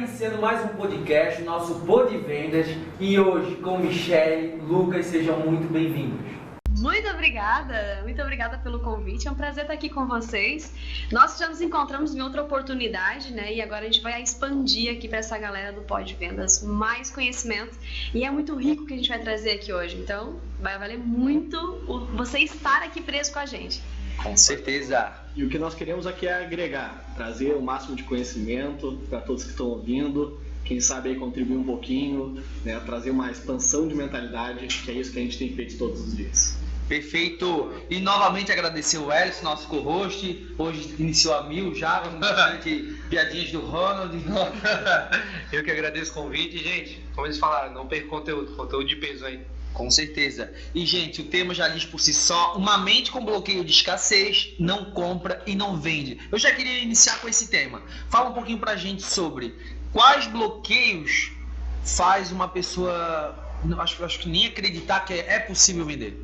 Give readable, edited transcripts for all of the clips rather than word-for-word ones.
iniciando mais um podcast, nosso Pod Vendas, e hoje com Michele, Lucas, sejam muito bem-vindos. Muito obrigada pelo convite, é um prazer estar aqui com vocês. Nós já nos encontramos em outra oportunidade, né? E agora a gente vai expandir aqui para essa galera do Pod Vendas mais conhecimento, e é muito rico o que a gente vai trazer aqui hoje, então vai valer muito você estar aqui preso com a gente. Com certeza. E o que nós queremos aqui é agregar, trazer o máximo de conhecimento para todos que estão ouvindo, quem sabe aí contribuir um pouquinho, né, trazer uma expansão de mentalidade, que é isso que a gente tem feito todos os dias. Perfeito. E novamente agradecer o Elis, nosso co-host. Hoje iniciou a 1000 já, com bastante piadinhas do Ronald. Eu que agradeço o convite, gente. Como eles falaram, não perca conteúdo de peso aí. Com certeza. E, gente, o tema já diz por si só: uma mente com bloqueio de escassez não compra e não vende. Eu já queria iniciar com esse tema. Fala um pouquinho pra gente sobre quais bloqueios faz uma pessoa, acho que nem acreditar que é possível vender.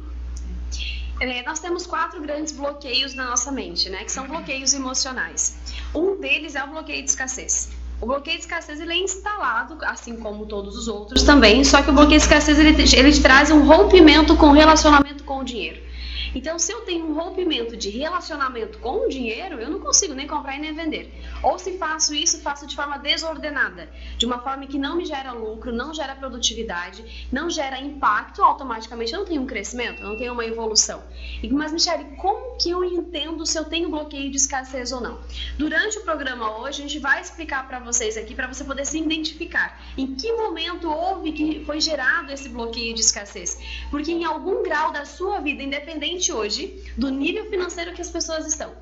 Nós temos 4 grandes bloqueios na nossa mente, né? Que são bloqueios emocionais. Um deles é o bloqueio de escassez. O bloqueio de escassez ele é instalado, assim como todos os outros também, só que o bloqueio de escassez ele traz um rompimento com o relacionamento com o dinheiro. Então, se eu tenho um rompimento de relacionamento com o dinheiro, eu não consigo nem comprar e nem vender. Ou se faço isso, faço de forma desordenada, de uma forma que não me gera lucro, não gera produtividade, não gera impacto, automaticamente eu não tenho um crescimento, eu não tenho uma evolução. Mas, Michele, como que eu entendo se eu tenho bloqueio de escassez ou não? Durante o programa hoje, a gente vai explicar para vocês aqui, para você poder se identificar em que momento houve que foi gerado esse bloqueio de escassez. Porque em algum grau da sua vida, independente hoje do nível financeiro que as pessoas estão.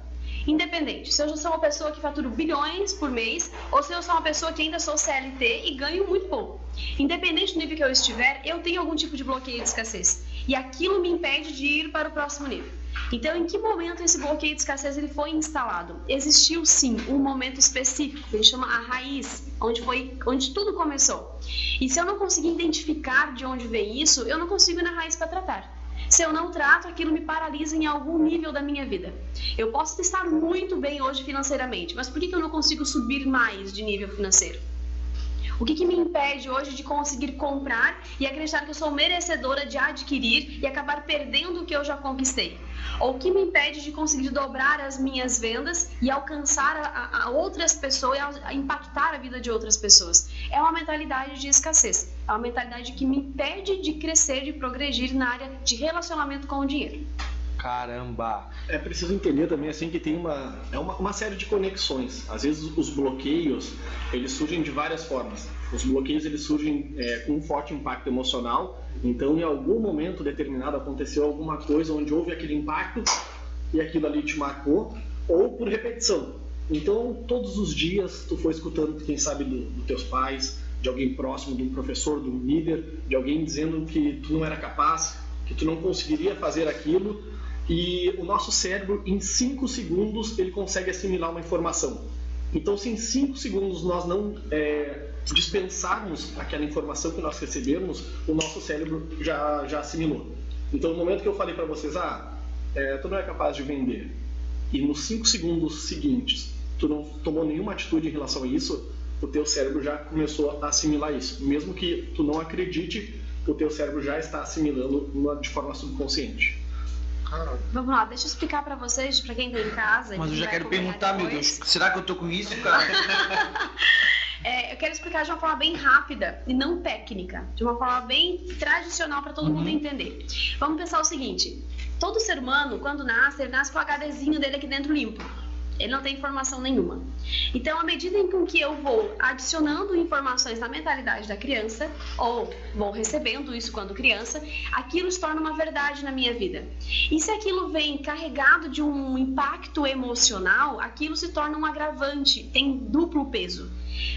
Independente, se eu já sou uma pessoa que fatura bilhões por mês, ou se eu sou uma pessoa que ainda sou CLT e ganho muito pouco. Independente do nível que eu estiver, eu tenho algum tipo de bloqueio de escassez. E aquilo me impede de ir para o próximo nível. Então, em que momento esse bloqueio de escassez ele foi instalado? Existiu sim um momento específico, que a gente chama a raiz, onde tudo começou. E se eu não conseguir identificar de onde vem isso, eu não consigo ir na raiz para tratar. Se eu não trato, aquilo me paralisa em algum nível da minha vida. Eu posso estar muito bem hoje financeiramente, mas por que eu não consigo subir mais de nível financeiro? O que me impede hoje de conseguir comprar e acreditar que eu sou merecedora de adquirir e acabar perdendo o que eu já conquistei? Ou o que me impede de conseguir dobrar as minhas vendas e alcançar a outras pessoas, a impactar a vida de outras pessoas? É uma mentalidade de escassez. É uma mentalidade que me impede de crescer, de progredir na área de relacionamento com o dinheiro. Caramba! É preciso entender também assim que tem uma série de conexões. Às vezes os bloqueios eles surgem de várias formas. Os bloqueios eles surgem com um forte impacto emocional. Então, em algum momento determinado aconteceu alguma coisa onde houve aquele impacto e aquilo ali te marcou, ou por repetição. Então, todos os dias tu foi escutando, quem sabe, dos teus pais, de alguém próximo, de um professor, de um líder, de alguém dizendo que tu não era capaz, que tu não conseguiria fazer aquilo. E o nosso cérebro, em 5 segundos, ele consegue assimilar uma informação. Então, se em 5 segundos nós não dispensarmos aquela informação que nós recebemos, o nosso cérebro já assimilou. Então, no momento que eu falei para vocês, tu não é capaz de vender, e nos 5 segundos seguintes, tu não tomou nenhuma atitude em relação a isso, o teu cérebro já começou a assimilar isso. Mesmo que tu não acredite, o teu cérebro já está assimilando de forma subconsciente. Vamos lá, deixa eu explicar pra vocês, pra quem tá em casa. Mas eu já quero perguntar, meu Deus, será que eu tô com isso, cara? Eu quero explicar de uma forma bem rápida e não técnica, de uma forma bem tradicional para todo mundo entender. Vamos pensar o seguinte: todo ser humano, quando nasce, ele nasce com o HDzinho dele aqui dentro limpo. Ele não tem informação nenhuma. Então, à medida em que eu vou adicionando informações na mentalidade da criança, ou vou recebendo isso quando criança, aquilo se torna uma verdade na minha vida. E se aquilo vem carregado de um impacto emocional, aquilo se torna um agravante, tem duplo peso.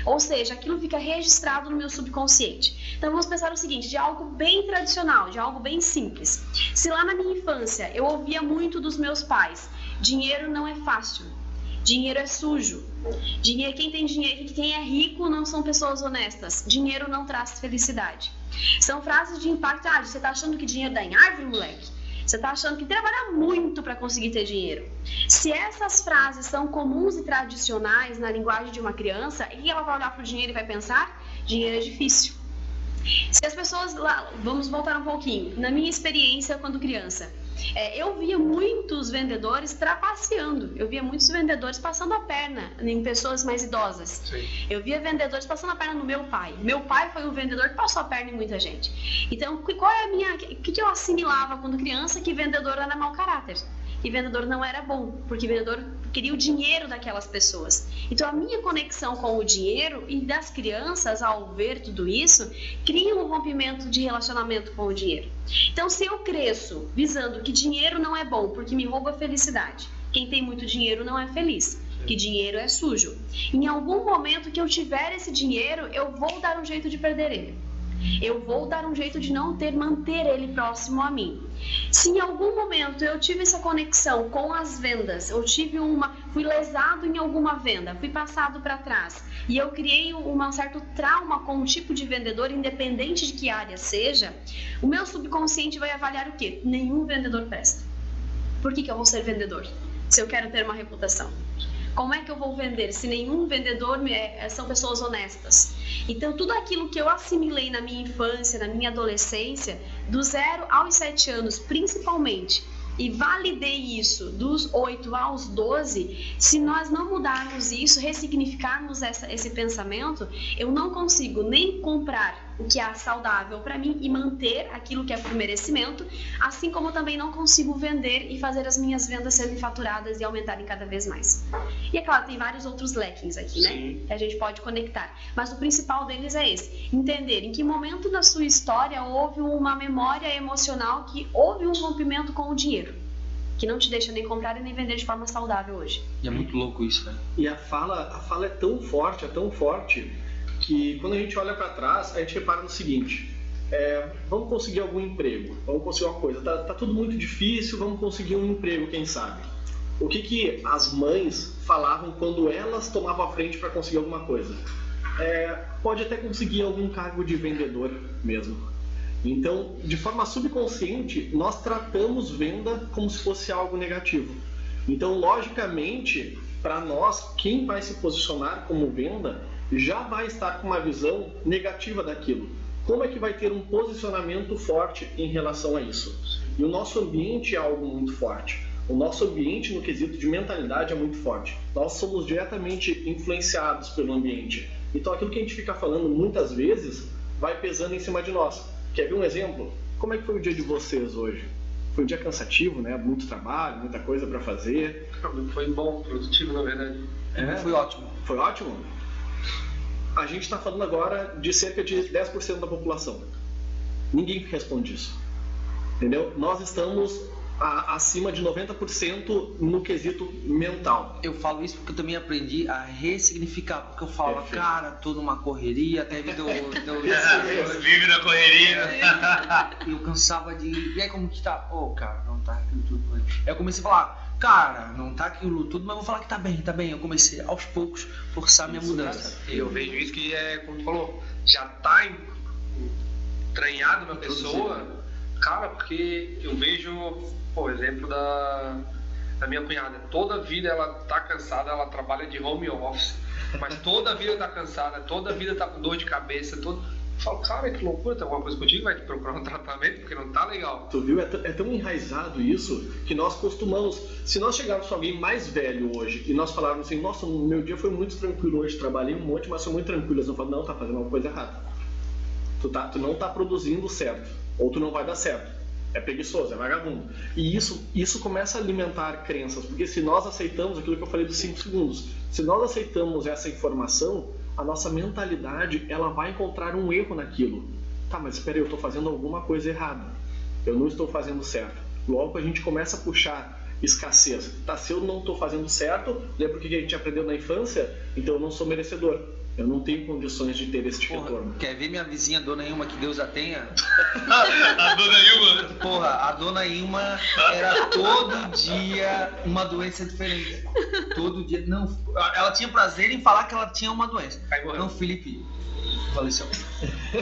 Ou seja, aquilo fica registrado no meu subconsciente. Então vamos pensar o seguinte, de algo bem tradicional, de algo bem simples. Se lá na minha infância eu ouvia muito dos meus pais: dinheiro não é fácil, dinheiro é sujo, quem tem dinheiro, quem é rico não são pessoas honestas, dinheiro não traz felicidade. São frases de impacto. Você tá achando que dinheiro dá em árvore, moleque? Você está achando que trabalhar muito para conseguir ter dinheiro. Se essas frases são comuns e tradicionais na linguagem de uma criança, e ela vai olhar para o dinheiro e vai pensar, dinheiro é difícil. Se as pessoas, vamos voltar um pouquinho, na minha experiência quando criança, eu via muitos vendedores trapaceando, eu via muitos vendedores passando a perna em pessoas mais idosas. Sim. Eu via vendedores passando a perna no meu pai. Meu pai foi um vendedor que passou a perna em muita gente. Então, qual é o que eu assimilava quando criança? Que vendedor era mau caráter, que vendedor não era bom, porque vendedor queria o dinheiro daquelas pessoas. Então a minha conexão com o dinheiro e das crianças ao ver tudo isso cria um rompimento de relacionamento com o dinheiro. Então se eu cresço visando que dinheiro não é bom porque me rouba a felicidade, quem tem muito dinheiro não é feliz, que dinheiro é sujo. Em algum momento que eu tiver esse dinheiro, eu vou dar um jeito de perder ele. Eu vou dar um jeito de não manter ele próximo a mim. Se em algum momento eu tive essa conexão com as vendas, fui lesado em alguma venda, fui passado para trás e eu criei um certo trauma com um tipo de vendedor, independente de que área seja, o meu subconsciente vai avaliar o quê? Nenhum vendedor presta. Por que eu vou ser vendedor? Se eu quero ter uma reputação. Como é que eu vou vender se nenhum vendedor são pessoas honestas? Então, tudo aquilo que eu assimilei na minha infância, na minha adolescência, do 0 aos 7 anos principalmente, e validei isso dos 8 aos 12, se nós não mudarmos isso, ressignificarmos esse pensamento, eu não consigo nem comprar o que é saudável para mim e manter aquilo que é por merecimento, assim como também não consigo vender e fazer as minhas vendas serem faturadas e aumentarem cada vez mais. E é claro, tem vários outros leckings aqui, né? Sim. Que a gente pode conectar. Mas o principal deles é esse. Entender em que momento da sua história houve uma memória emocional que houve um rompimento com o dinheiro, que não te deixa nem comprar e nem vender de forma saudável hoje. E é muito louco isso, né? E a fala é tão forte, que quando a gente olha para trás, a gente repara no seguinte: vamos conseguir algum emprego, vamos conseguir uma coisa, tá tudo muito difícil, vamos conseguir um emprego, quem sabe. O que as mães falavam quando elas tomavam a frente para conseguir alguma coisa? Pode até conseguir algum cargo de vendedor mesmo. Então, de forma subconsciente, nós tratamos venda como se fosse algo negativo. Então, logicamente, para nós, quem vai se posicionar como venda já vai estar com uma visão negativa daquilo. Como é que vai ter um posicionamento forte em relação a isso? E o nosso ambiente é algo muito forte. O nosso ambiente, no quesito de mentalidade, é muito forte. Nós somos diretamente influenciados pelo ambiente. Então, aquilo que a gente fica falando muitas vezes vai pesando em cima de nós. Quer ver um exemplo? Como é que foi o dia de vocês hoje? Foi um dia cansativo, né? Muito trabalho, muita coisa para fazer. Foi bom, produtivo, na verdade. Foi ótimo. Foi ótimo? A gente está falando agora de cerca de 10% da população. Ninguém responde isso. Entendeu? Nós estamos acima de 90% no quesito mental. Eu falo isso porque eu também aprendi a ressignificar, porque eu falo, cara, tô numa correria, teve Vive na correria. Eu cansava de... E aí, como que tá? Cara, não tá aquilo tudo. Aí eu comecei a falar, cara, não tá aquilo tudo, mas vou falar que tá bem. Eu comecei, aos poucos, forçar minha mudança. Eu vejo isso que como tu falou, já tá entranhado na pessoa, cara, porque eu vejo, por exemplo, da minha cunhada. Toda a vida ela tá cansada, ela trabalha de home office, mas toda a vida tá cansada, toda a vida tá com dor de cabeça, Eu falo, cara, que loucura, tem alguma coisa contigo? Vai te procurar um tratamento, porque não tá legal. Tu viu? É tão enraizado isso que nós costumamos, se nós chegarmos com alguém mais velho hoje e nós falarmos assim, nossa, meu dia foi muito tranquilo hoje, trabalhei um monte, mas foi muito tranquilo. Eles vão falar, não, tá fazendo uma coisa errada. Tu não tá produzindo certo, ou tu não vai dar certo. É preguiçoso, é vagabundo. E isso começa a alimentar crenças, porque se nós aceitamos aquilo que eu falei dos 5 segundos, se nós aceitamos essa informação, a nossa mentalidade ela vai encontrar um erro naquilo. Tá, mas espera aí, eu estou fazendo alguma coisa errada. Eu não estou fazendo certo. Logo a gente começa a puxar escassez. Tá, se eu não estou fazendo certo, lembra o que a gente aprendeu na infância? Então eu não sou merecedor. Eu não tenho condições de ter esse retorno. Quer ver minha vizinha, Dona Ilma, que Deus a tenha? A Dona Ilma? Porra, a Dona Ilma era todo dia uma doença diferente. Todo dia. Não, ela tinha prazer em falar que ela tinha uma doença. Aí morreu. Não, Felipe. faleceu.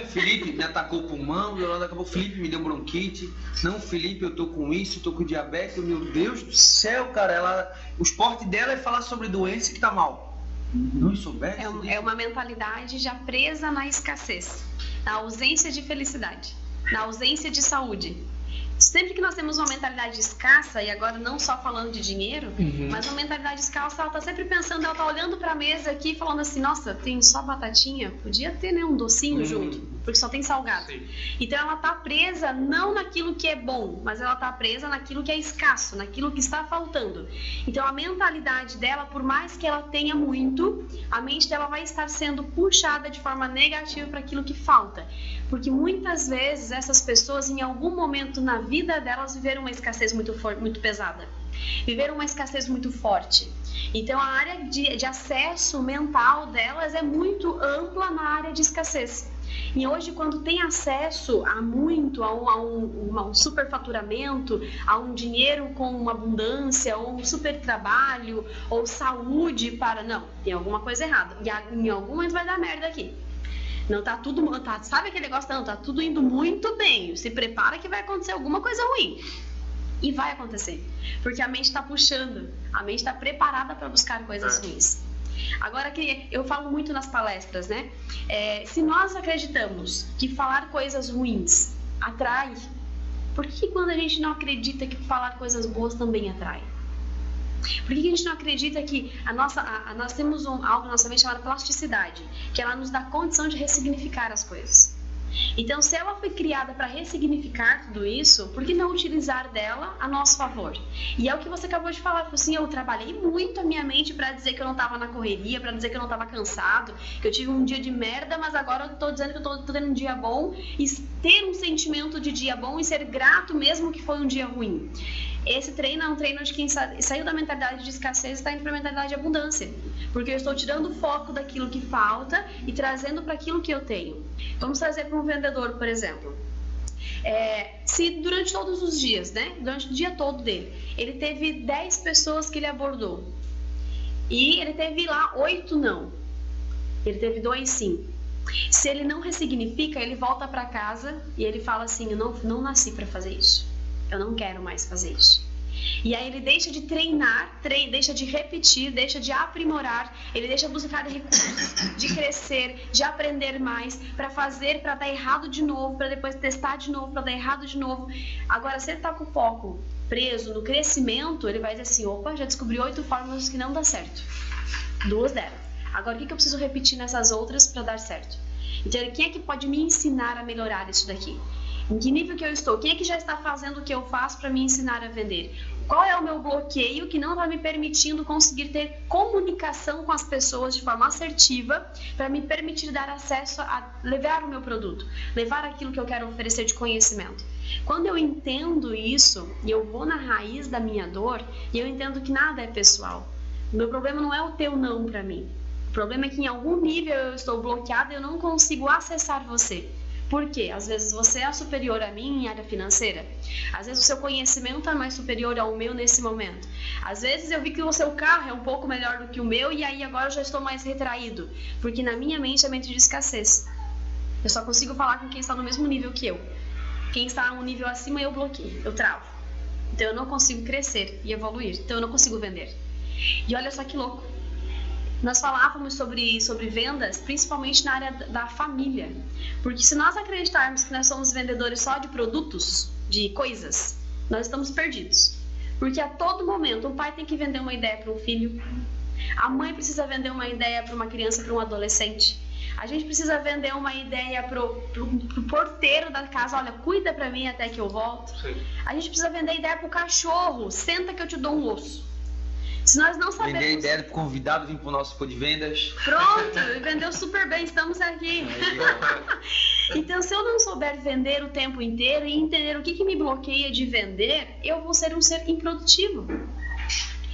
Felipe me atacou o pulmão, e logo acabou. Felipe me deu bronquite. Não, Felipe, eu tô com isso, tô com diabetes. Meu Deus do céu, cara. O esporte dela é falar sobre doença que tá mal. Não soubesse. É uma mentalidade já presa na escassez, na ausência de felicidade, na ausência de saúde. Sempre que nós temos uma mentalidade escassa, e agora não só falando de dinheiro, mas uma mentalidade escassa, ela tá sempre pensando, ela tá olhando pra mesa aqui falando assim, nossa, tem só batatinha, podia ter, né, um docinho junto, porque só tem salgado. Sim. Então ela tá presa não naquilo que é bom, mas ela tá presa naquilo que é escasso, naquilo que está faltando. Então a mentalidade dela, por mais que ela tenha muito, a mente dela vai estar sendo puxada de forma negativa para aquilo que falta. Porque muitas vezes essas pessoas, em algum momento na vida delas, viveram uma escassez muito pesada. Viveram uma escassez muito forte. Então a área de acesso mental delas é muito ampla na área de escassez. E hoje, quando tem acesso a muito, a um superfaturamento, a um dinheiro com uma abundância, ou um super trabalho, ou saúde para... Não, tem alguma coisa errada. E em algum momento vai dar merda aqui. Não tá tudo... sabe aquele negócio? Não, tá tudo indo muito bem. Se prepara que vai acontecer alguma coisa ruim. E vai acontecer. Porque a mente está puxando. A mente está preparada para buscar coisas ruins. Agora, eu falo muito nas palestras, né? Se nós acreditamos que falar coisas ruins atrai, por que quando a gente não acredita que falar coisas boas também atrai? Por que a gente não acredita que nós temos algo na nossa mente chamado plasticidade, que ela nos dá condição de ressignificar as coisas? Então, se ela foi criada para ressignificar tudo isso, por que não utilizar dela a nosso favor? E é o que você acabou de falar, assim, eu trabalhei muito a minha mente para dizer que eu não estava na correria, para dizer que eu não estava cansado, que eu tive um dia de merda, mas agora eu estou dizendo que eu estou tendo um dia bom, e ter um sentimento de dia bom e ser grato mesmo que foi um dia ruim. Esse treino é um treino de quem saiu da mentalidade de escassez e está indo para a mentalidade de abundância. Porque eu estou tirando o foco daquilo que falta e trazendo para aquilo que eu tenho. Vamos trazer para um vendedor, por exemplo. Se durante todos os dias, né, durante o dia todo dele, ele teve 10 pessoas que ele abordou. E ele teve lá 8 não. Ele teve 2 sim. Se ele não ressignifica, ele volta para casa e ele fala assim, eu não nasci para fazer isso. Eu não quero mais fazer isso. E aí ele deixa de treinar, deixa de repetir, deixa de aprimorar, ele deixa de buscar recursos, de crescer, de aprender mais, para fazer, para dar errado de novo, para depois testar de novo, para dar errado de novo. Agora, se ele está com o foco preso no crescimento, ele vai dizer assim, opa, já descobri 8 fórmulas que não dá certo. 2 deram. Agora, o que eu preciso repetir nessas outras para dar certo? Então, quem é que pode me ensinar a melhorar isso daqui? Em que nível que eu estou? Quem é que já está fazendo o que eu faço para me ensinar a vender? Qual é o meu bloqueio que não está me permitindo conseguir ter comunicação com as pessoas de forma assertiva para me permitir dar acesso a levar o meu produto, levar aquilo que eu quero oferecer de conhecimento? Quando eu entendo isso e eu vou na raiz da minha dor e eu entendo que nada é pessoal. O meu problema não é o teu não para mim. O problema é que em algum nível eu estou bloqueada e eu não consigo acessar você. Por quê? Às vezes você é superior a mim em área financeira. Às vezes o seu conhecimento é mais superior ao meu nesse momento. Às vezes eu vi que o seu carro é um pouco melhor do que o meu e aí agora eu já estou mais retraído. Porque na minha mente é mente de escassez. Eu só consigo falar com quem está no mesmo nível que eu. Quem está um nível acima eu bloqueio, eu travo. Então eu não consigo crescer e evoluir. Então eu não consigo vender. E olha só que louco. Nós falávamos sobre vendas, principalmente na área da família. Porque se nós acreditarmos que nós somos vendedores só de produtos, de coisas, nós estamos perdidos. Porque a todo momento, o pai tem que vender uma ideia para um filho, a mãe precisa vender uma ideia para uma criança, para um adolescente, a gente precisa vender uma ideia pro porteiro da casa, olha, cuida para mim até que eu volto. Sim. A gente precisa vender ideia pro cachorro, senta que eu te dou um osso. Se nós não sabemos... Vender ideia pro convidado vir pro nosso Pô de Vendas. Pronto, vendeu super bem, estamos aqui. Então, se eu não souber vender o tempo inteiro e entender o que me bloqueia de vender, eu vou ser um ser improdutivo.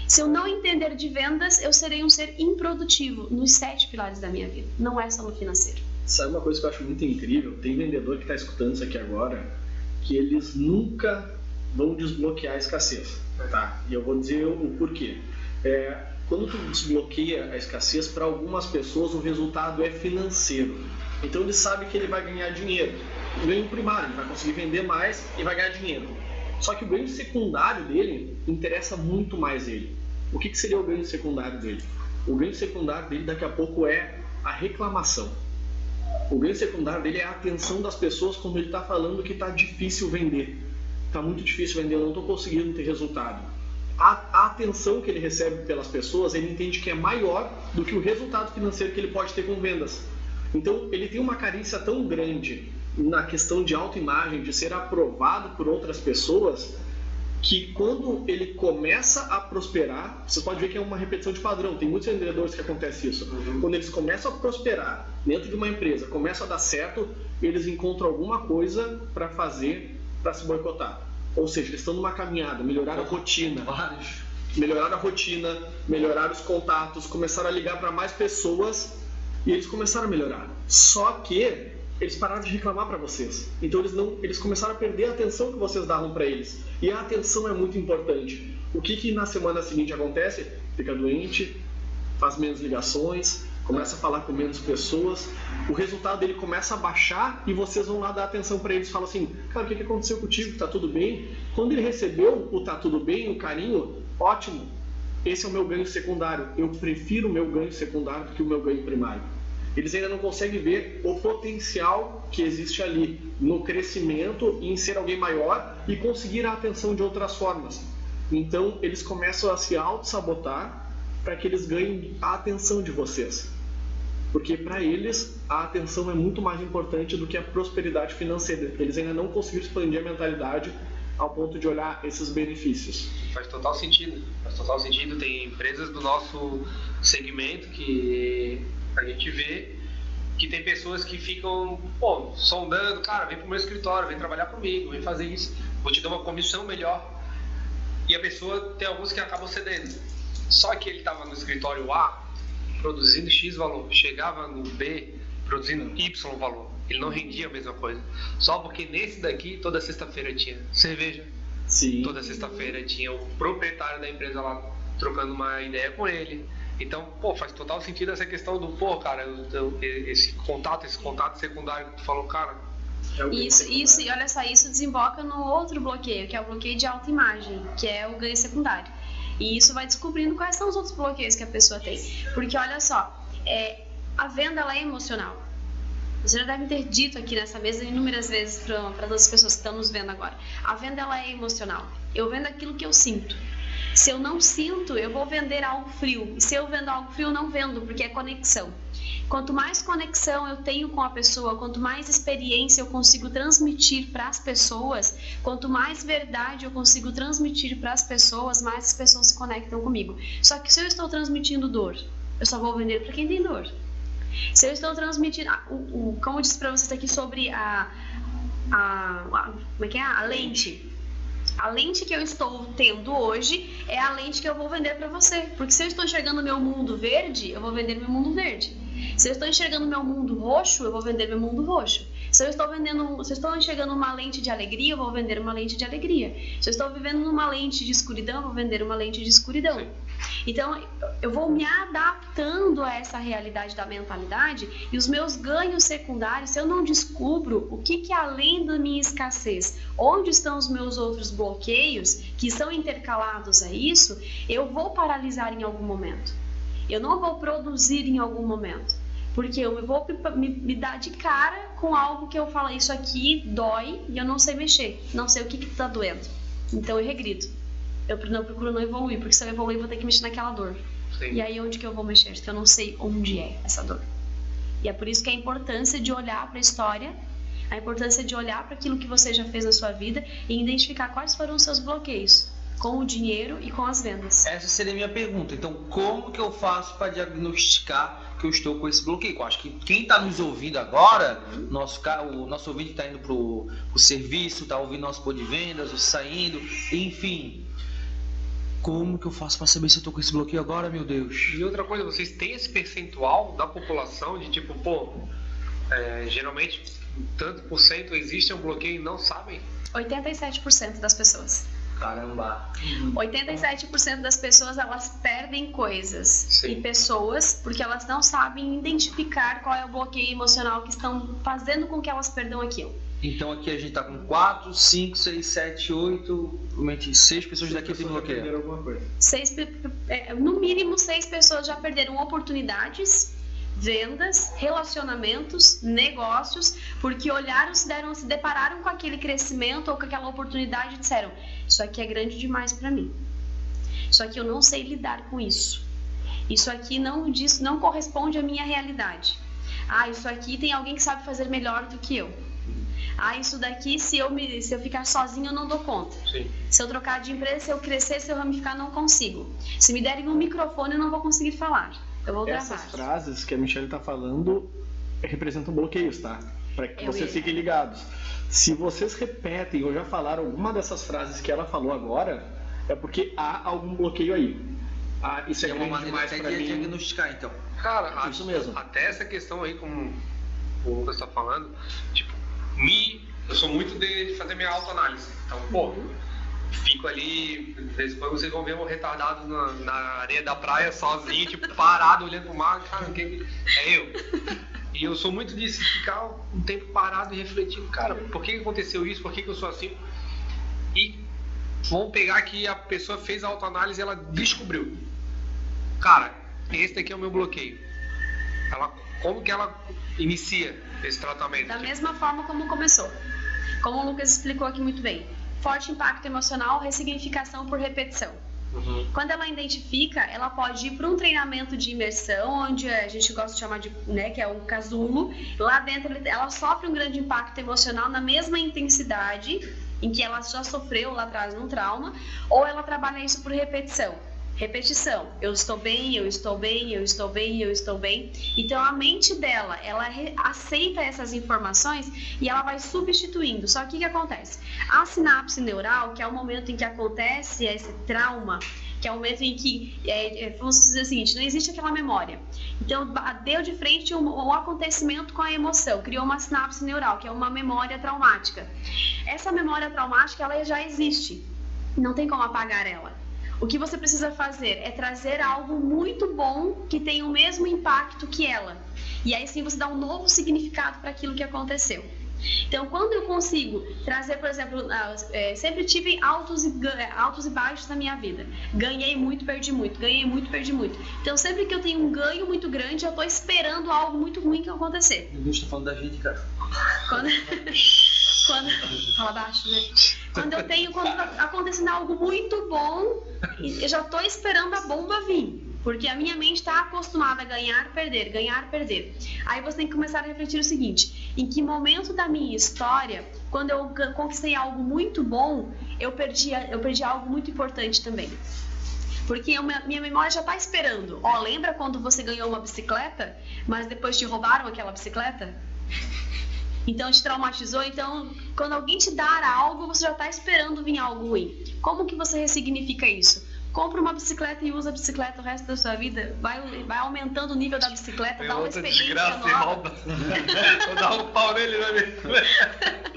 Se eu não entender de vendas, eu serei um ser improdutivo nos 7 pilares da minha vida. Não é só no financeiro. Sabe uma coisa que eu acho muito incrível? Tem vendedor que está escutando isso aqui agora, que eles nunca vão desbloquear a escassez. Tá? E eu vou dizer o porquê. Quando tu desbloqueia a escassez, para algumas pessoas o resultado é financeiro. Então ele sabe que ele vai ganhar dinheiro. O ganho primário, ele vai conseguir vender mais e vai ganhar dinheiro. Só que o ganho secundário dele interessa muito mais ele. O que seria o ganho secundário dele? O ganho secundário dele daqui a pouco é a reclamação. O ganho secundário dele é a atenção das pessoas quando ele está falando que está difícil vender. Está muito difícil vender, eu não estou conseguindo ter resultado. A atenção que ele recebe pelas pessoas, ele entende que é maior do que o resultado financeiro que ele pode ter com vendas. Então, ele tem uma carência tão grande na questão de autoimagem, de ser aprovado por outras pessoas, que quando ele começa a prosperar, você pode ver que é uma repetição de padrão. Tem muitos vendedores que acontece isso. Quando eles começam a prosperar dentro de uma empresa, começam a dar certo, eles encontram alguma coisa para fazer, para se boicotar. Ou seja, eles estão numa caminhada, melhorar a rotina, melhorar os contatos, começaram a ligar para mais pessoas e eles começaram a melhorar. Só que eles pararam de reclamar para vocês. Então eles começaram a perder a atenção que vocês davam para eles. E a atenção é muito importante. O que na semana seguinte acontece? Fica doente, faz menos ligações, começa a falar com menos pessoas. O resultado dele começa a baixar e vocês vão lá dar atenção para eles. Falam assim, cara, o que aconteceu contigo? Tá tudo bem? Quando ele recebeu o tá tudo bem, o carinho, ótimo. Esse é o meu ganho secundário. Eu prefiro o meu ganho secundário do que o meu ganho primário. Eles ainda não conseguem ver o potencial que existe ali no crescimento e em ser alguém maior e conseguir a atenção de outras formas. Então, eles começam a se auto-sabotar para que eles ganhem a atenção de vocês. Porque para eles, a atenção é muito mais importante do que a prosperidade financeira. Eles ainda não conseguiram expandir a mentalidade ao ponto de olhar esses benefícios. Faz total sentido. Tem empresas do nosso segmento que a gente vê que tem pessoas que ficam, sondando, cara, vem pro meu escritório, vem trabalhar comigo, vem fazer isso, vou te dar uma comissão melhor. E a pessoa, tem alguns que acabam cedendo. Só que ele estava no escritório A, produzindo X valor, chegava no B, produzindo Y valor. Ele não rendia a mesma coisa. Só porque nesse daqui, toda sexta-feira tinha cerveja. Sim. Toda sexta-feira tinha o proprietário da empresa lá, trocando uma ideia com ele. Então, faz total sentido essa questão do, cara, esse contato secundário que tu falou, cara. Isso, e olha só, isso desemboca no outro bloqueio, que é o bloqueio de autoimagem, que é o ganho secundário. E isso vai descobrindo quais são os outros bloqueios que a pessoa tem. Porque olha só, a venda ela é emocional. Você já deve ter dito aqui nessa mesa inúmeras vezes para todas as pessoas que estão nos vendo agora. A venda ela é emocional. Eu vendo aquilo que eu sinto. Se eu não sinto, eu vou vender algo frio. E se eu vendo algo frio, eu não vendo, porque é conexão. Quanto mais conexão eu tenho com a pessoa, quanto mais experiência eu consigo transmitir para as pessoas, quanto mais verdade eu consigo transmitir para as pessoas, mais as pessoas se conectam comigo. Só que se eu estou transmitindo dor, eu só vou vender para quem tem dor. Se eu estou transmitindo, como eu disse para vocês aqui sobre a lente. A lente que eu estou tendo hoje é a lente que eu vou vender para você. Porque se eu estou enxergando meu mundo verde, eu vou vender meu mundo verde. Se eu estou enxergando meu mundo roxo, eu vou vender meu mundo roxo. Se eu estou enxergando uma lente de alegria, eu vou vender uma lente de alegria. Se eu estou vivendo numa lente de escuridão, eu vou vender uma lente de escuridão. Sim. Então, eu vou me adaptando a essa realidade da mentalidade e os meus ganhos secundários, se eu não descubro o que é além da minha escassez, onde estão os meus outros bloqueios que são intercalados a isso, eu vou paralisar em algum momento. Eu não vou produzir em algum momento, porque eu vou me dar de cara com algo que eu falo, isso aqui dói e eu não sei mexer, não sei o que está doendo. Então eu regrido. Eu procuro não evoluir, porque se eu evoluir, eu vou ter que mexer naquela dor. Sim. E aí, onde que eu vou mexer? Se eu não sei onde é essa dor. E é por isso que a importância de olhar para a história, a importância de olhar para aquilo que você já fez na sua vida e identificar quais foram os seus bloqueios, com o dinheiro e com as vendas. Essa seria a minha pergunta. Então, como que eu faço para diagnosticar que eu estou com esse bloqueio? Eu acho que quem está nos ouvindo agora, o nosso ouvinte está indo para o serviço, está ouvindo nosso pô de vendas, ou saindo, enfim... Como que eu faço para saber se eu estou com esse bloqueio agora, meu Deus? E outra coisa, vocês têm esse percentual da população de tipo, geralmente tanto por cento existe um bloqueio e não sabem? 87% das pessoas. Caramba. 87% das pessoas, elas perdem coisas Sim. e pessoas porque elas não sabem identificar qual é o bloqueio emocional que estão fazendo com que elas perdam aquilo. Então aqui a gente tá com 4, 5, 6, 7, 8, 6 pessoas daqui tem bloqueio. Perderam alguma coisa. No mínimo 6 pessoas já perderam oportunidades, vendas, relacionamentos, negócios, porque olharam, se depararam com aquele crescimento ou com aquela oportunidade e disseram: isso aqui é grande demais para mim. Isso aqui eu não sei lidar com isso. Isso aqui não corresponde à minha realidade. Isso aqui tem alguém que sabe fazer melhor do que eu. Isso daqui, se eu ficar sozinho, eu não dou conta. Sim. Se eu trocar de empresa, se eu crescer, se eu ramificar, não consigo. Se me derem um microfone, eu não vou conseguir falar. Eu vou travar. Essas frases que a Michelle está falando representam bloqueios, tá? Para que vocês fiquem ligados. Se vocês repetem ou já falaram alguma dessas frases que ela falou agora, é porque há algum bloqueio aí. Isso é uma grande maneira demais até para de mim. diagnosticar, então. Cara, Isso mesmo. Até essa questão aí, como o Lucas tá falando, tipo, eu sou muito de fazer minha autoanálise. Então, fico ali, de vez em quando vocês vão ver um retardado na areia da praia, sozinho, tipo, parado, olhando pro mar, cara, é eu. E eu sou muito disso, de ficar um tempo parado e refletindo, cara, por que aconteceu isso, por que eu sou assim? E vamos pegar que a pessoa fez a autoanálise e ela descobriu. Cara, esse daqui é o meu bloqueio. Como que ela inicia esse tratamento? Da mesma forma como começou. Como o Lucas explicou aqui muito bem. Forte impacto emocional, ressignificação por repetição. Quando ela identifica, ela pode ir para um treinamento de imersão, onde a gente gosta de chamar de, que é um casulo. Lá dentro ela sofre um grande impacto emocional na mesma intensidade em que ela já sofreu lá atrás num trauma, ou ela trabalha isso por repetição. Repetição, eu estou bem, eu estou bem, eu estou bem, eu estou bem. Então a mente dela, ela aceita essas informações e ela vai substituindo. Só que o que acontece? A sinapse neural, que é o momento em que acontece esse trauma, que é o momento em que, vamos dizer o seguinte, não existe aquela memória. Então deu de frente um acontecimento com a emoção, criou uma sinapse neural, que é uma memória traumática. Essa memória traumática, ela já existe, não tem como apagar ela. O que você precisa fazer é trazer algo muito bom que tenha o mesmo impacto que ela. E aí sim você dá um novo significado para aquilo que aconteceu. Então, quando eu consigo trazer, por exemplo, sempre tive altos e baixos na minha vida. Ganhei muito, perdi muito. Ganhei muito, perdi muito. Então, sempre que eu tenho um ganho muito grande, eu estou esperando algo muito ruim que acontecer. Eu estou falando da gente, cara. Fala baixo, né? Quando tá acontecendo algo muito bom, eu já tô esperando a bomba vir. Porque a minha mente está acostumada a ganhar, perder, ganhar, perder. Aí você tem que começar a refletir o seguinte: em que momento da minha história, quando eu conquistei algo muito bom, eu perdi algo muito importante também? Porque minha memória já está esperando. Lembra quando você ganhou uma bicicleta, mas depois te roubaram aquela bicicleta? Então te traumatizou. Então, quando alguém te dar algo, você já está esperando vir algo ruim. Como que você ressignifica isso? Compra uma bicicleta e usa a bicicleta o resto da sua vida. Vai aumentando o nível da bicicleta, dá uma experiência nova. Vou dar um pau nele na bicicleta.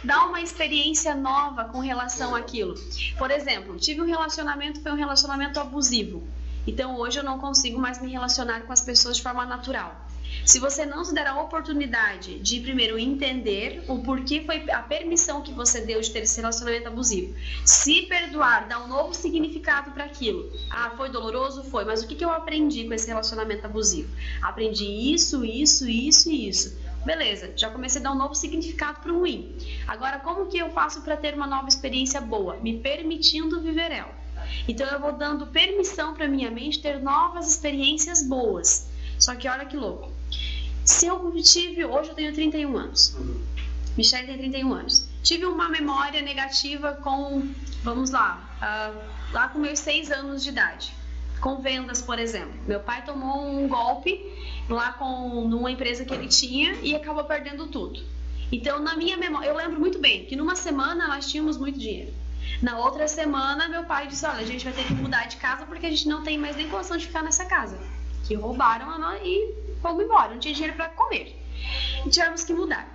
Dá uma experiência nova com relação àquilo. Por exemplo, tive um relacionamento, foi um relacionamento abusivo. Então hoje eu não consigo mais me relacionar com as pessoas de forma natural. Se você não se der a oportunidade de primeiro entender o porquê foi a permissão que você deu de ter esse relacionamento abusivo, se perdoar, dar um novo significado para aquilo. Foi doloroso? Foi, mas o que eu aprendi com esse relacionamento abusivo? Aprendi isso, isso, isso e isso. Beleza, já comecei a dar um novo significado para o ruim. Agora, como que eu faço para ter uma nova experiência boa? Me permitindo viver ela. Então eu vou dando permissão para minha mente ter novas experiências boas. Só que olha que louco. Se eu tive, hoje eu tenho 31 anos. Michelle tem 31 anos. Tive uma memória negativa com, vamos lá, lá com meus 6 anos de idade. Com vendas, por exemplo. Meu pai tomou um golpe lá numa empresa que ele tinha e acabou perdendo tudo. Então, na minha memória, eu lembro muito bem que numa semana nós tínhamos muito dinheiro. Na outra semana, meu pai disse: olha, a gente vai ter que mudar de casa porque a gente não tem mais nem condição de ficar nessa casa. Que roubaram e fomos embora, não tinha dinheiro para comer. E tivemos que mudar.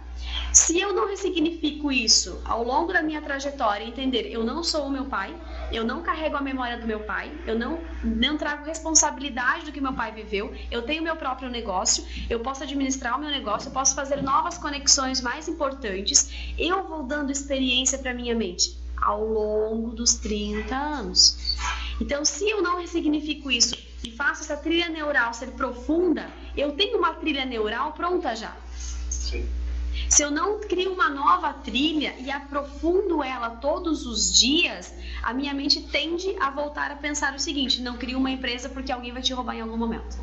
Se eu não ressignifico isso ao longo da minha trajetória, entender, eu não sou o meu pai, eu não carrego a memória do meu pai, eu não trago responsabilidade do que meu pai viveu, eu tenho meu próprio negócio, eu posso administrar o meu negócio, eu posso fazer novas conexões mais importantes, eu vou dando experiência para minha mente ao longo dos 30 anos. Então, se eu não ressignifico isso e faço essa trilha neural ser profunda, eu tenho uma trilha neural pronta já. Sim. Se eu não crio uma nova trilha e aprofundo ela todos os dias, a minha mente tende a voltar a pensar o seguinte: não crio uma empresa porque alguém vai te roubar em algum momento.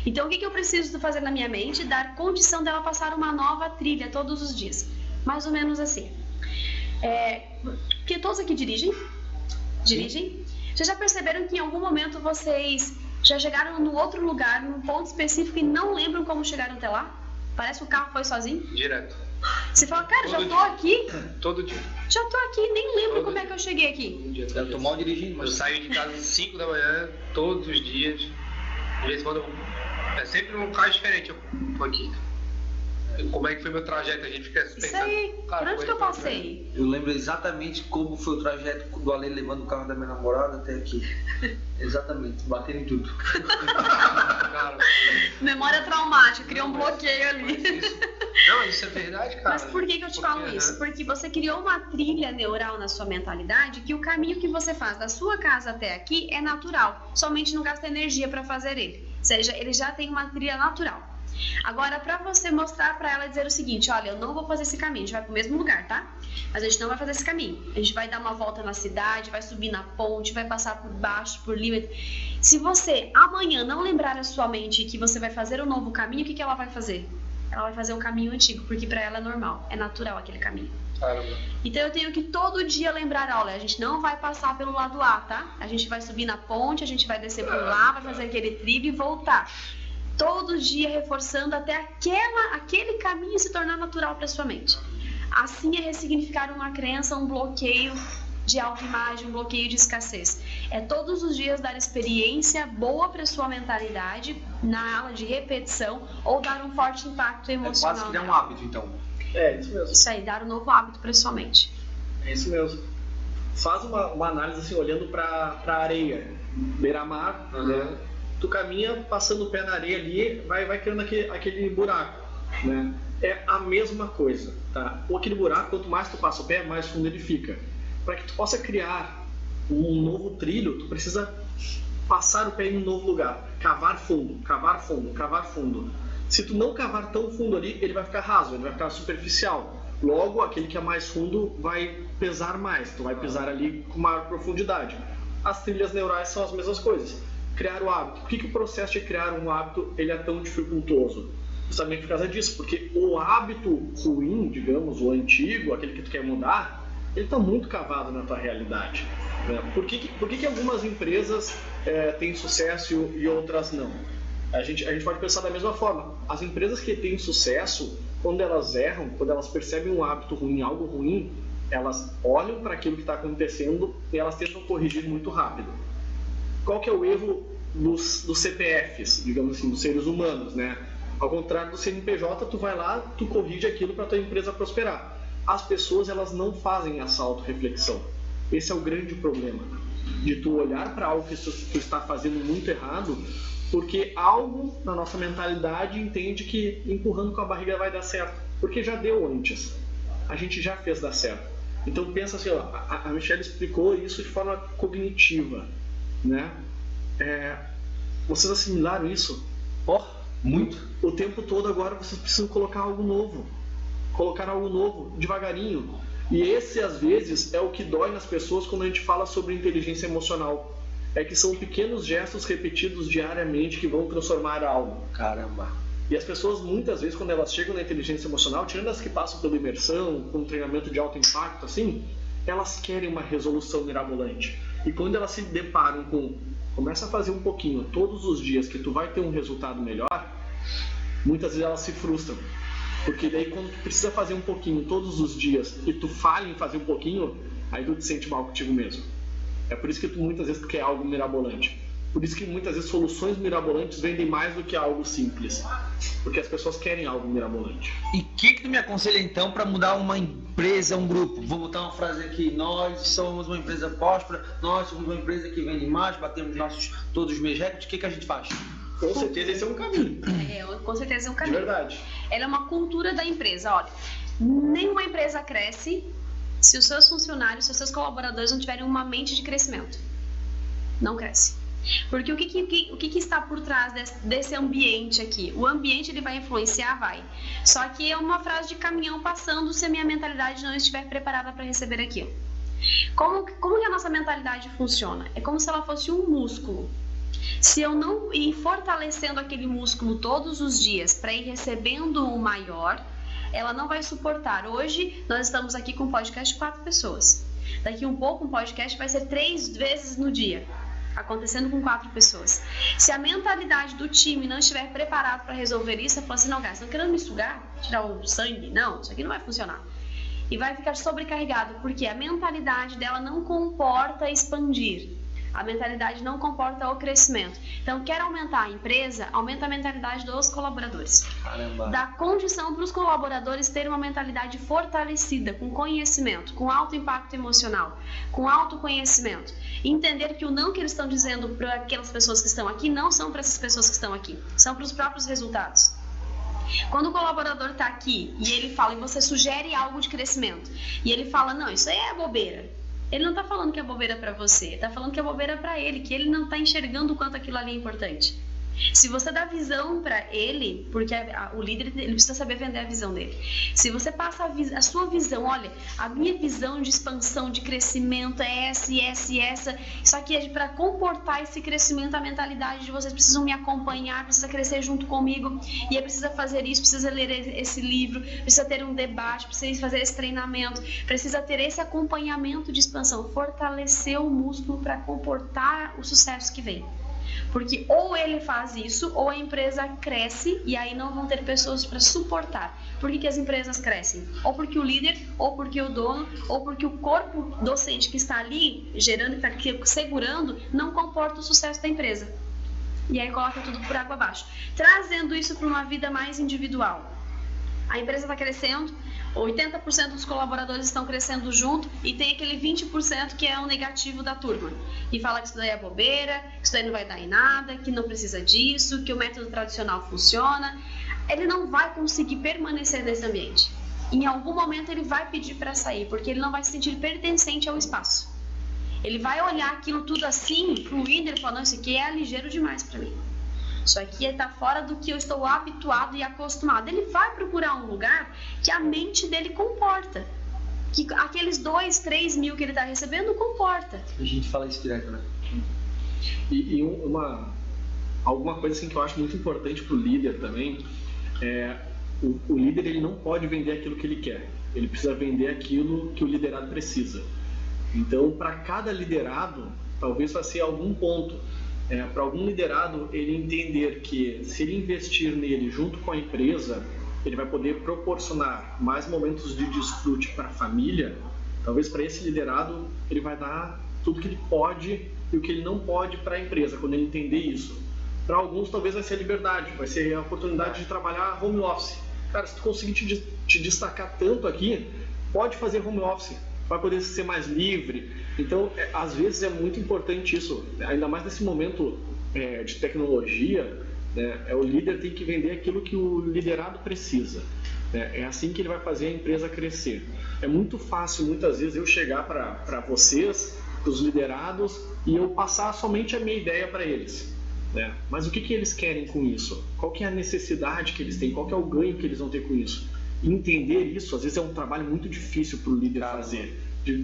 Então, o que eu preciso fazer na minha mente? Dar condição dela passar uma nova trilha todos os dias. Mais ou menos assim. Porque todos aqui dirigem? Dirigem? Vocês já perceberam que em algum momento vocês já chegaram no outro lugar, num ponto específico e não lembram como chegaram até lá? Parece que o carro foi sozinho? Direto. Você fala, cara, já tô dia. aqui? Todo dia. Já tô aqui, nem lembro Todo como é que eu cheguei aqui. Todo dia. Eu tô mal dirigindo, Eu mas... saio de casa às 5 da manhã, todos os dias. De vez em quando é sempre um carro diferente. Eu tô aqui. Como é que foi meu trajeto? A gente fica pensando. Isso aí, cara, por onde que eu passei? Eu lembro exatamente como foi o trajeto do Ale levando o carro da minha namorada até aqui. Exatamente, batendo em tudo. Cara, Memória traumática, criou um bloqueio ali. Não, isso é verdade, cara. Mas por que eu te falo isso? Porque você criou uma trilha neural na sua mentalidade que o caminho que você faz da sua casa até aqui é natural. Somente não gasta energia para fazer ele. Ou seja, ele já tem uma trilha natural. Agora, para você mostrar para ela, dizer o seguinte: olha, eu não vou fazer esse caminho, a gente vai pro mesmo lugar, tá? Mas a gente não vai fazer esse caminho. A gente vai dar uma volta na cidade, vai subir na ponte, vai passar por baixo, por limite. Se você amanhã não lembrar a sua mente que você vai fazer um novo caminho, o que ela vai fazer? Ela vai fazer o caminho antigo, porque para ela é normal, é natural aquele caminho. Caramba. Então eu tenho que todo dia lembrar, olha, a gente não vai passar pelo lado A, tá? A gente vai subir na ponte, a gente vai descer por lá, vai fazer aquele trilho e voltar. Todo dia reforçando até aquele caminho se tornar natural para sua mente. Assim é ressignificar uma crença, um bloqueio de autoimagem, um bloqueio de escassez. É todos os dias dar experiência boa para sua mentalidade na aula de repetição ou dar um forte impacto emocional. É quase criar um hábito, então. É isso mesmo. Isso aí, dar um novo hábito para sua mente. É isso mesmo. Faz uma análise assim, olhando para a areia, beira-mar, né? Tu caminha passando o pé na areia ali, vai criando aquele buraco, né? É a mesma coisa, tá? Ou aquele buraco, quanto mais tu passa o pé, mais fundo ele fica. Para que tu possa criar um novo trilho, tu precisa passar o pé em um novo lugar, cavar fundo, cavar fundo, cavar fundo. Se tu não cavar tão fundo ali, ele vai ficar raso, ele vai ficar superficial. Logo, aquele que é mais fundo vai pesar mais, tu vai pisar ali com maior profundidade. As trilhas neurais são as mesmas coisas. Criar o hábito. Por que o processo de criar um hábito ele é tão dificultoso? Justamente por causa disso, porque o hábito ruim, digamos, o antigo, aquele que tu quer mudar, ele está muito cavado na tua realidade. Né? Por que algumas empresas têm sucesso e outras não? A gente pode pensar da mesma forma. As empresas que têm sucesso, quando elas erram, quando elas percebem um hábito ruim, algo ruim, elas olham para aquilo que está acontecendo e elas tentam corrigir muito rápido. Qual que é o erro dos CPFs, digamos assim, dos seres humanos, né? Ao contrário do CNPJ, tu vai lá, tu corrige aquilo para tua empresa prosperar. As pessoas, elas não fazem essa autorreflexão. Esse é o grande problema, de tu olhar para algo que tu está fazendo muito errado, porque algo na nossa mentalidade entende que empurrando com a barriga vai dar certo, porque já deu antes. A gente já fez dar certo. Então pensa assim, ó, a Michelle explicou isso de forma cognitiva, né? Vocês assimilaram isso? Muito. O tempo todo agora vocês precisam colocar algo novo. Colocar algo novo, devagarinho. E esse, às vezes, é o que dói nas pessoas quando a gente fala sobre inteligência emocional. É que são pequenos gestos repetidos diariamente que vão transformar algo. Caramba. E as pessoas, muitas vezes, quando elas chegam na inteligência emocional, tirando as que passam pela imersão, com um treinamento de alto impacto, assim, elas querem uma resolução mirabolante. E quando elas se deparam com começa a fazer um pouquinho todos os dias que tu vai ter um resultado melhor, muitas vezes elas se frustram. Porque daí quando tu precisa fazer um pouquinho todos os dias e tu falha em fazer um pouquinho, aí tu te sente mal contigo mesmo. É por isso que muitas vezes tu quer algo mirabolante. Por isso que muitas vezes soluções mirabolantes vendem mais do que algo simples. porque as pessoas querem algo mirabolante. E o que tu me aconselha então para mudar uma empresa, um grupo? Vou botar uma frase aqui: nós somos uma empresa próspera, nós somos uma empresa que vende mais, batemos todos os meus recordes. O que a gente faz? Com certeza esse é um caminho. Com certeza é um De caminho. verdade. Ela é uma cultura da empresa. Olha, nenhuma empresa cresce se os seus funcionários, se os seus colaboradores não tiverem uma mente de crescimento. Não cresce. Porque o que está por trás desse ambiente aqui? O ambiente ele vai influenciar? Vai. Só que é uma frase de caminhão passando se a minha mentalidade não estiver preparada para receber aquilo. Como que a nossa mentalidade funciona? É como se ela fosse um músculo. Se eu não ir fortalecendo aquele músculo todos os dias para ir recebendo o maior, ela não vai suportar. Hoje nós estamos aqui com um podcast de 4 pessoas. Daqui um pouco um podcast vai ser 3 vezes no dia, acontecendo com 4 pessoas. Se a mentalidade do time não estiver preparado para resolver isso, eu falo assim, não, cara, vocês estão querendo me sugar? Tirar o sangue? Não, isso aqui não vai funcionar. E vai ficar sobrecarregado, porque a mentalidade dela não comporta expandir. A mentalidade não comporta o crescimento. Então, quer aumentar a empresa, aumenta a mentalidade dos colaboradores. Caramba. Dá condição para os colaboradores terem uma mentalidade fortalecida, com conhecimento, com alto impacto emocional, com autoconhecimento. Entender que o não que eles estão dizendo para aquelas pessoas que estão aqui, não são para essas pessoas que estão aqui, são para os próprios resultados. Quando o colaborador está aqui e ele fala, e você sugere algo de crescimento, e ele fala, não, isso aí é bobeira. Ele não está falando que é bobeira para você, ele está falando que é bobeira para ele, que ele não está enxergando o quanto aquilo ali é importante. Se você dá visão para ele, porque o líder ele precisa saber vender a visão dele. Se você passa a sua visão, olha, a minha visão de expansão, de crescimento é essa e essa e essa. Só que para comportar esse crescimento, a mentalidade de vocês precisam me acompanhar, precisa crescer junto comigo. E aí precisa fazer isso, precisa ler esse livro, precisa ter um debate, precisa fazer esse treinamento, precisa ter esse acompanhamento de expansão, fortalecer o músculo para comportar o sucesso que vem. Porque ou ele faz isso, ou a empresa cresce e aí não vão ter pessoas para suportar. Por que as empresas crescem? Ou porque o líder, ou porque o dono, ou porque o corpo docente que está ali, gerando, que está segurando, não comporta o sucesso da empresa. E aí coloca tudo por água abaixo. Trazendo isso para uma vida mais individual. A empresa está crescendo, 80% dos colaboradores estão crescendo junto e tem aquele 20% que é o negativo da turma. E fala que isso daí é bobeira, que isso daí não vai dar em nada, que não precisa disso, que o método tradicional funciona. Ele não vai conseguir permanecer nesse ambiente. Em algum momento ele vai pedir para sair, porque ele não vai se sentir pertencente ao espaço. Ele vai olhar aquilo tudo assim, fluindo, ele fala, não, isso aqui é ligeiro demais para mim. Isso aqui está fora do que eu estou habituado e acostumado. Ele vai procurar um lugar que a mente dele comporta. Que aqueles 2, 3 mil que ele está recebendo comporta. A gente fala isso direto, né? E alguma coisa assim que eu acho muito importante para o líder também é o líder ele não pode vender aquilo que ele quer. Ele precisa vender aquilo que o liderado precisa. Então, para cada liderado, talvez vai ser algum ponto. Para algum liderado, ele entender que se ele investir nele junto com a empresa, ele vai poder proporcionar mais momentos de desfrute para a família. Talvez para esse liderado, ele vai dar tudo que ele pode e o que ele não pode para a empresa, quando ele entender isso. Para alguns, talvez vai ser a liberdade, vai ser a oportunidade de trabalhar home office. Cara, se tu conseguir te destacar tanto aqui, pode fazer home office, vai poder ser mais livre. Então, às vezes é muito importante isso, ainda mais nesse momento de tecnologia, né, o líder tem que vender aquilo que o liderado precisa. É assim que ele vai fazer a empresa crescer. É muito fácil, muitas vezes, eu chegar para vocês, para os liderados, e eu passar somente a minha ideia para eles. Né? Mas o que eles querem com isso? Qual que é a necessidade que eles têm? Qual que é o ganho que eles vão ter com isso? E entender isso, às vezes, é um trabalho muito difícil para o líder fazer.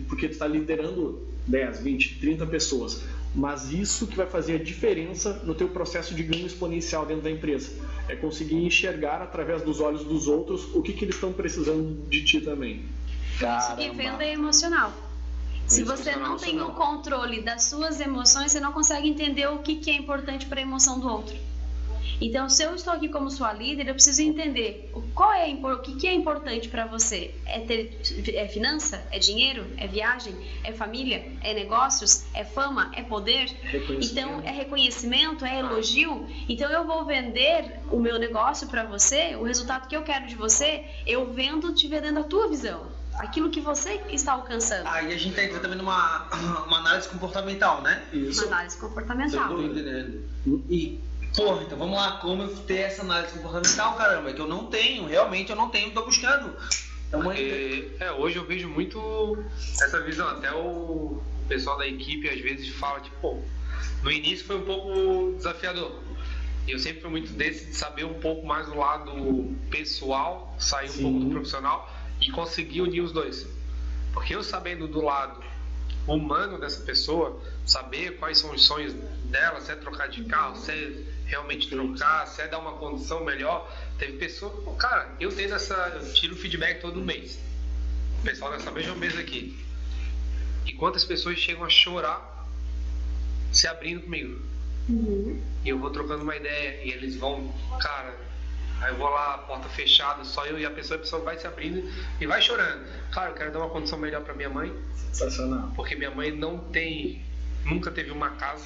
Porque tu está liderando 10, 20, 30 pessoas, mas isso que vai fazer a diferença no teu processo de ganho exponencial dentro da empresa. É conseguir enxergar através dos olhos dos outros o que eles estão precisando de ti também. Conseguir venda emocional. Se você não tem o controle das suas emoções, você não consegue entender o que é importante para a emoção do outro. Então, se eu estou aqui como sua líder, eu preciso entender o que é importante para você. É finança? É dinheiro? É viagem? É família? É negócios? É fama? É poder? Então, é reconhecimento? É elogio? Então, eu vou vender o meu negócio para você, o resultado que eu quero de você, eu vendo te vendendo a tua visão. Aquilo que você está alcançando. Aí a gente tá entrando também numa análise comportamental, né? Isso. Uma análise comportamental. Eu tô entendendo. E, porra, então vamos lá, como eu ter essa análise comportamental, caramba, que eu não tenho, realmente eu não tenho, tô buscando. Então, hoje eu vejo muito essa visão, até o pessoal da equipe às vezes fala, tipo, pô, no início foi um pouco desafiador. Eu sempre fui muito desse, de saber um pouco mais do lado pessoal, sair um pouco do profissional e conseguir unir os dois. Porque eu sabendo do lado humano dessa pessoa, saber quais são os sonhos dela, se é trocar de carro, se é realmente trocar, se é dar uma condição melhor. Teve pessoa, cara, eu tiro feedback todo mês. O pessoal dessa mesma mesa aqui. E quantas pessoas chegam a chorar se abrindo comigo. E eu vou trocando uma ideia e eles vão, cara, aí eu vou lá, porta fechada, só eu e a pessoa vai se abrindo e vai chorando. Claro, eu quero dar uma condição melhor para minha mãe. Sensacional. Porque minha mãe nunca teve uma casa.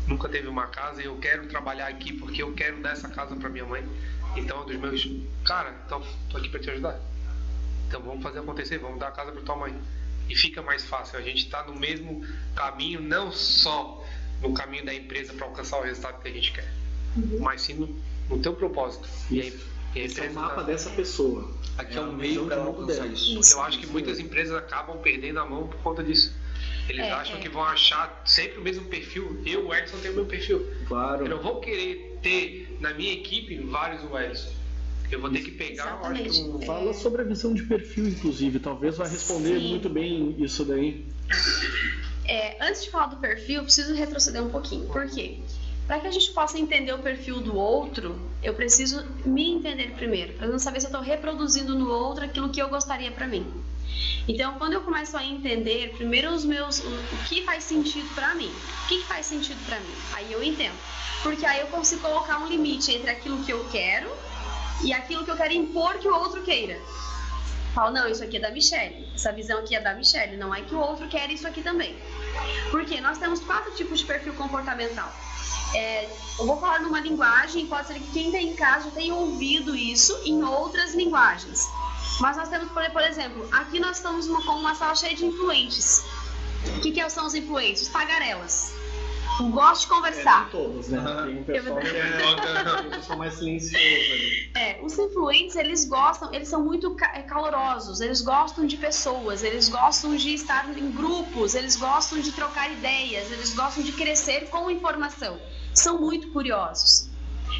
Nunca teve uma casa e eu quero trabalhar aqui porque eu quero dar essa casa para minha mãe. Então, dos meus, cara, então tô aqui para te ajudar. Então vamos fazer acontecer, vamos dar a casa para tua mãe. E fica mais fácil, a gente tá no mesmo caminho, não só no caminho da empresa para alcançar o resultado que a gente quer, mas sim no teu propósito. Esse é o mapa dessa pessoa. Aqui é o meio para ela alcançar isso. Porque eu acho que muitas empresas acabam perdendo a mão por conta disso. Eles acham que vão achar sempre o mesmo perfil. Eu, o Edson, tenho o meu perfil. Claro. Eu não vou querer ter na minha equipe vários Edson. Eu vou ter que pegar... Fala sobre a visão de perfil, inclusive. Talvez vai responder muito bem isso daí. Antes de falar do perfil, eu preciso retroceder um pouquinho. Por quê? Para que a gente possa entender o perfil do outro, eu preciso me entender primeiro, para não saber se eu estou reproduzindo no outro aquilo que eu gostaria para mim. Então, quando eu começo a entender primeiro o que faz sentido para mim, o que faz sentido para mim, aí eu entendo. Porque aí eu consigo colocar um limite entre aquilo que eu quero e aquilo que eu quero impor que o outro queira. Falo, não, isso aqui é da Michelle, essa visão aqui é da Michelle, não é que o outro quer isso aqui também. Porque nós temos 4 tipos de perfil comportamental. Eu vou falar numa linguagem, pode ser que quem está em casa tenha ouvido isso em outras linguagens. Mas nós temos, por exemplo, aqui nós estamos com uma sala cheia de influentes. O que são os influentes? Tagarelas. Gosto de conversar. Todos, né? Tem um pessoal que é um pessoal mais silencioso ali. Os influentes, eles são muito calorosos, eles gostam de pessoas, eles gostam de estar em grupos, eles gostam de trocar ideias, eles gostam de crescer com informação. São muito curiosos.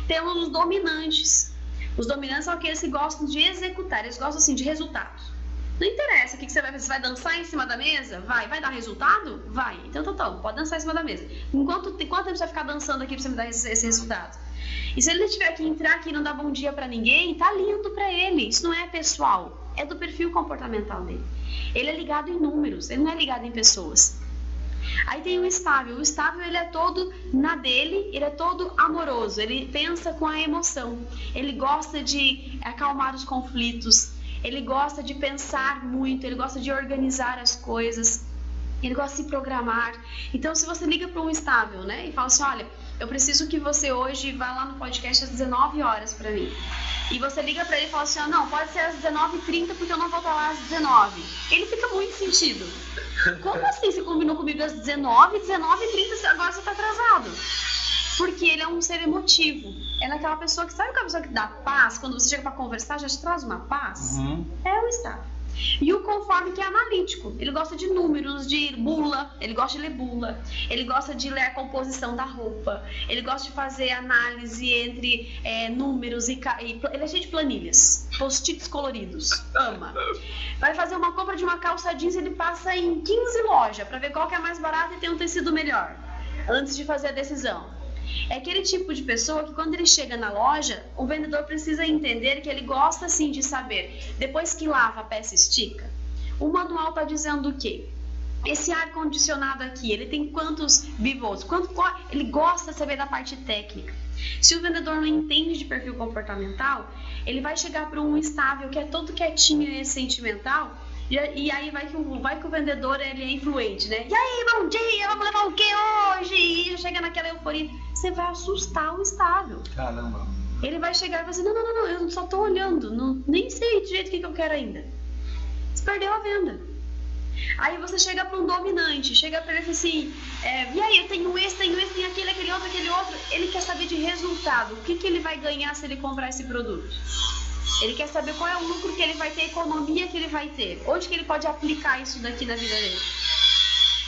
Temos os dominantes. Os dominantes são aqueles que gostam de executar, eles gostam assim de resultados. Não interessa o que você vai fazer, você vai dançar em cima da mesa? Vai dar resultado? Vai. Então, pode dançar em cima da mesa. Quanto tempo você vai ficar dançando aqui pra você me dar esse resultado? E se ele tiver que entrar aqui e não dar bom dia pra ninguém, tá lindo pra ele. Isso não é pessoal, é do perfil comportamental dele. Ele é ligado em números, ele não é ligado em pessoas. Aí tem o estável. O estável, ele é todo na dele, ele é todo amoroso, ele pensa com a emoção. Ele gosta de acalmar os conflitos. Ele gosta de pensar muito, ele gosta de organizar as coisas, ele gosta de se programar. Então, se você liga para um estável, né, e fala assim, olha, eu preciso que você hoje vá lá no podcast às 19 horas para mim. E você liga para ele e fala assim, não, pode ser às 19h30 porque eu não vou estar lá às 19. Ele fica muito sentido. Como assim você combinou comigo às 19h30, agora você está atrasado? Porque ele é um ser emotivo. É naquela pessoa que, sabe aquela pessoa que dá paz? Quando você chega para conversar, já te traz uma paz? É o estável. E o conforme, que é analítico. Ele gosta de números, de bula. Ele gosta de ler bula. Ele gosta de ler a composição da roupa. Ele gosta de fazer análise entre números e ele é cheio de planilhas. Post-its coloridos. Ama. Vai fazer uma compra de uma calça jeans, ele passa em 15 lojas para ver qual que é mais barata e tem um tecido melhor. Antes de fazer a decisão. É aquele tipo de pessoa que quando ele chega na loja, o vendedor precisa entender que ele gosta sim de saber, depois que lava a peça estica, o manual está dizendo o quê? esse ar-condicionado aqui, ele tem quantos bivolts? Ele gosta de saber da parte técnica. Se o vendedor não entende de perfil comportamental, ele vai chegar para um instável que é todo quietinho e sentimental, e aí vai que o vendedor ele é influente, né? E aí, bom dia, vamos levar o que hoje? E chega naquela euforia, você vai assustar o instável. Caramba. Ele vai chegar e vai dizer, não, eu só tô olhando, nem sei direito o que eu quero ainda. Você perdeu a venda. Aí você chega para um dominante, chega para ele e fala assim, e aí, eu tenho esse, tem aquele outro. Ele quer saber de resultado, o que ele vai ganhar se ele comprar esse produto. Ele quer saber qual é o lucro que ele vai ter, a economia que ele vai ter, onde que ele pode aplicar isso daqui na vida dele.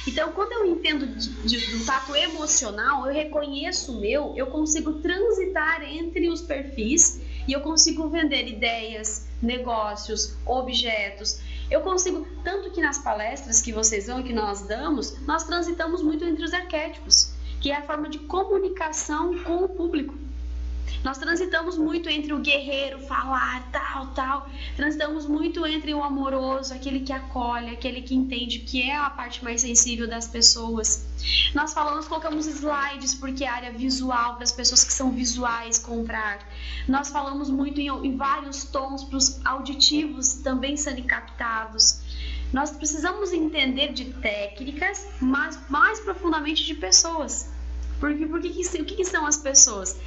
Então, quando eu entendo do tato emocional, eu reconheço o meu, eu consigo transitar entre os perfis e eu consigo vender ideias, negócios, objetos. Eu consigo, tanto que nas palestras que vocês vão, que nós damos, nós transitamos muito entre os arquétipos, que é a forma de comunicação com o público. Nós transitamos muito entre o guerreiro, falar, tal. Transitamos muito entre o amoroso, aquele que acolhe, aquele que entende que é a parte mais sensível das pessoas. Nós colocamos slides porque é área visual, para as pessoas que são visuais comprar. Nós falamos muito em vários tons para os auditivos também serem captados. Nós precisamos entender de técnicas, mas mais profundamente de pessoas. O que são as pessoas?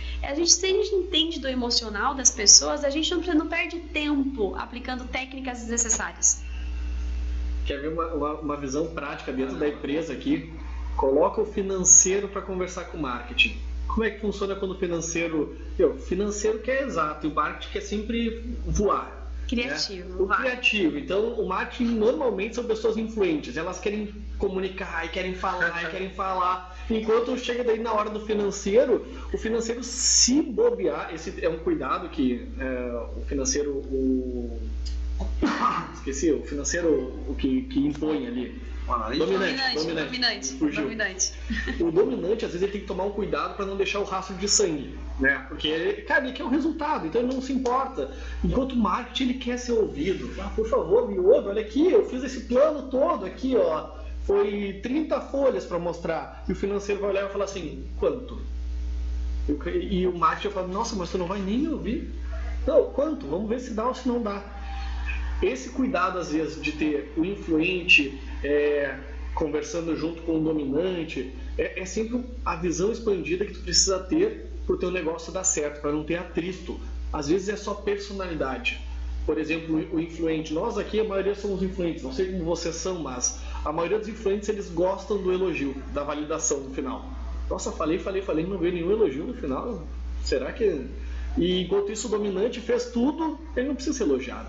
Se a gente entende do emocional das pessoas, a gente não perde tempo aplicando técnicas desnecessárias. Quer ver uma visão prática dentro da empresa aqui? Coloca o financeiro para conversar com o marketing. Como é que funciona quando o financeiro... O financeiro quer exato e o marketing quer sempre voar. Criativo. Né? Criativo. Então, o marketing normalmente são pessoas influentes. Elas querem comunicar e querem falar. Enquanto chega daí na hora do financeiro, o financeiro se bobear, esse é um cuidado que o financeiro, esqueci, o financeiro o que impõe ali. Dominante. Fugiu. O dominante, às vezes, ele tem que tomar um cuidado para não deixar o rastro de sangue, né? Porque, cara, ele quer o resultado, então ele não se importa. Enquanto o marketing, ele quer ser ouvido. Por favor, me ouve, olha aqui, eu fiz esse plano todo aqui, ó. Foi 30 folhas para mostrar. E o financeiro vai olhar e vai falar assim, quanto? E o marketing vai falar, nossa, mas tu não vai nem me ouvir? Não, quanto? Vamos ver se dá ou se não dá. Esse cuidado, às vezes, de ter o influente conversando junto com o dominante, é sempre a visão expandida que tu precisa ter para o teu negócio dar certo, para não ter atrito. Às vezes é só personalidade. Por exemplo, o influente. Nós aqui, a maioria somos influentes. Não sei como vocês são, mas a maioria dos influentes, eles gostam do elogio, da validação no final. Nossa, falei, não veio nenhum elogio no final. Será que... E enquanto isso, o dominante fez tudo, ele não precisa ser elogiado.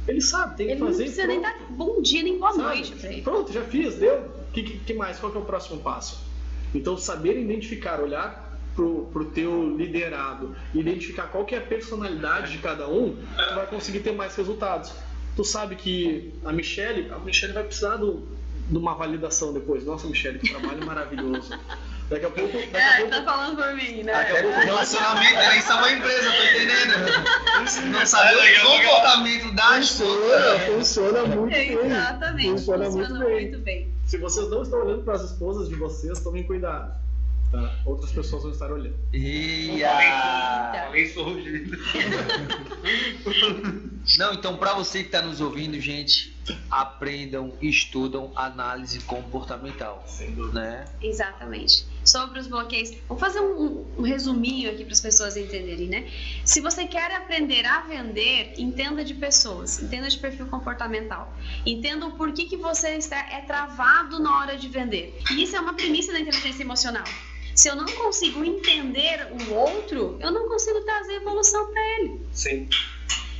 Ele sabe, tem que fazer. Ele não precisa nem dar bom dia nem boa noite pra ele. Pronto, já fiz, deu. Que mais? Qual que é o próximo passo? Então, saber identificar, olhar pro teu liderado, identificar qual que é a personalidade de cada um, tu vai conseguir ter mais resultados. Tu sabe que a Michelle vai precisar de uma validação depois. Nossa, Michelle, que trabalho maravilhoso. Daqui a pouco... tá falando por mim, né? Daqui a pouco o relacionamento, ela está uma empresa, tá entendendo? Não sabe o comportamento da esposa. Funciona muito bem. Exatamente, funciona muito bem. Se vocês não estão olhando para as esposas de vocês, tomem cuidado. Tá? Outras pessoas vão estar olhando. Falei surgindo. Não, então para você que está nos ouvindo, gente, aprendam, estudam análise comportamental. Sem dúvida. Né? Exatamente. Sobre os bloqueios, vamos fazer um resuminho aqui para as pessoas entenderem, né? Se você quer aprender a vender, entenda de pessoas, entenda de perfil comportamental, entenda o porquê que você é travado na hora de vender. E isso é uma premissa da inteligência emocional. Se eu não consigo entender o outro, eu não consigo trazer evolução para ele. Sim.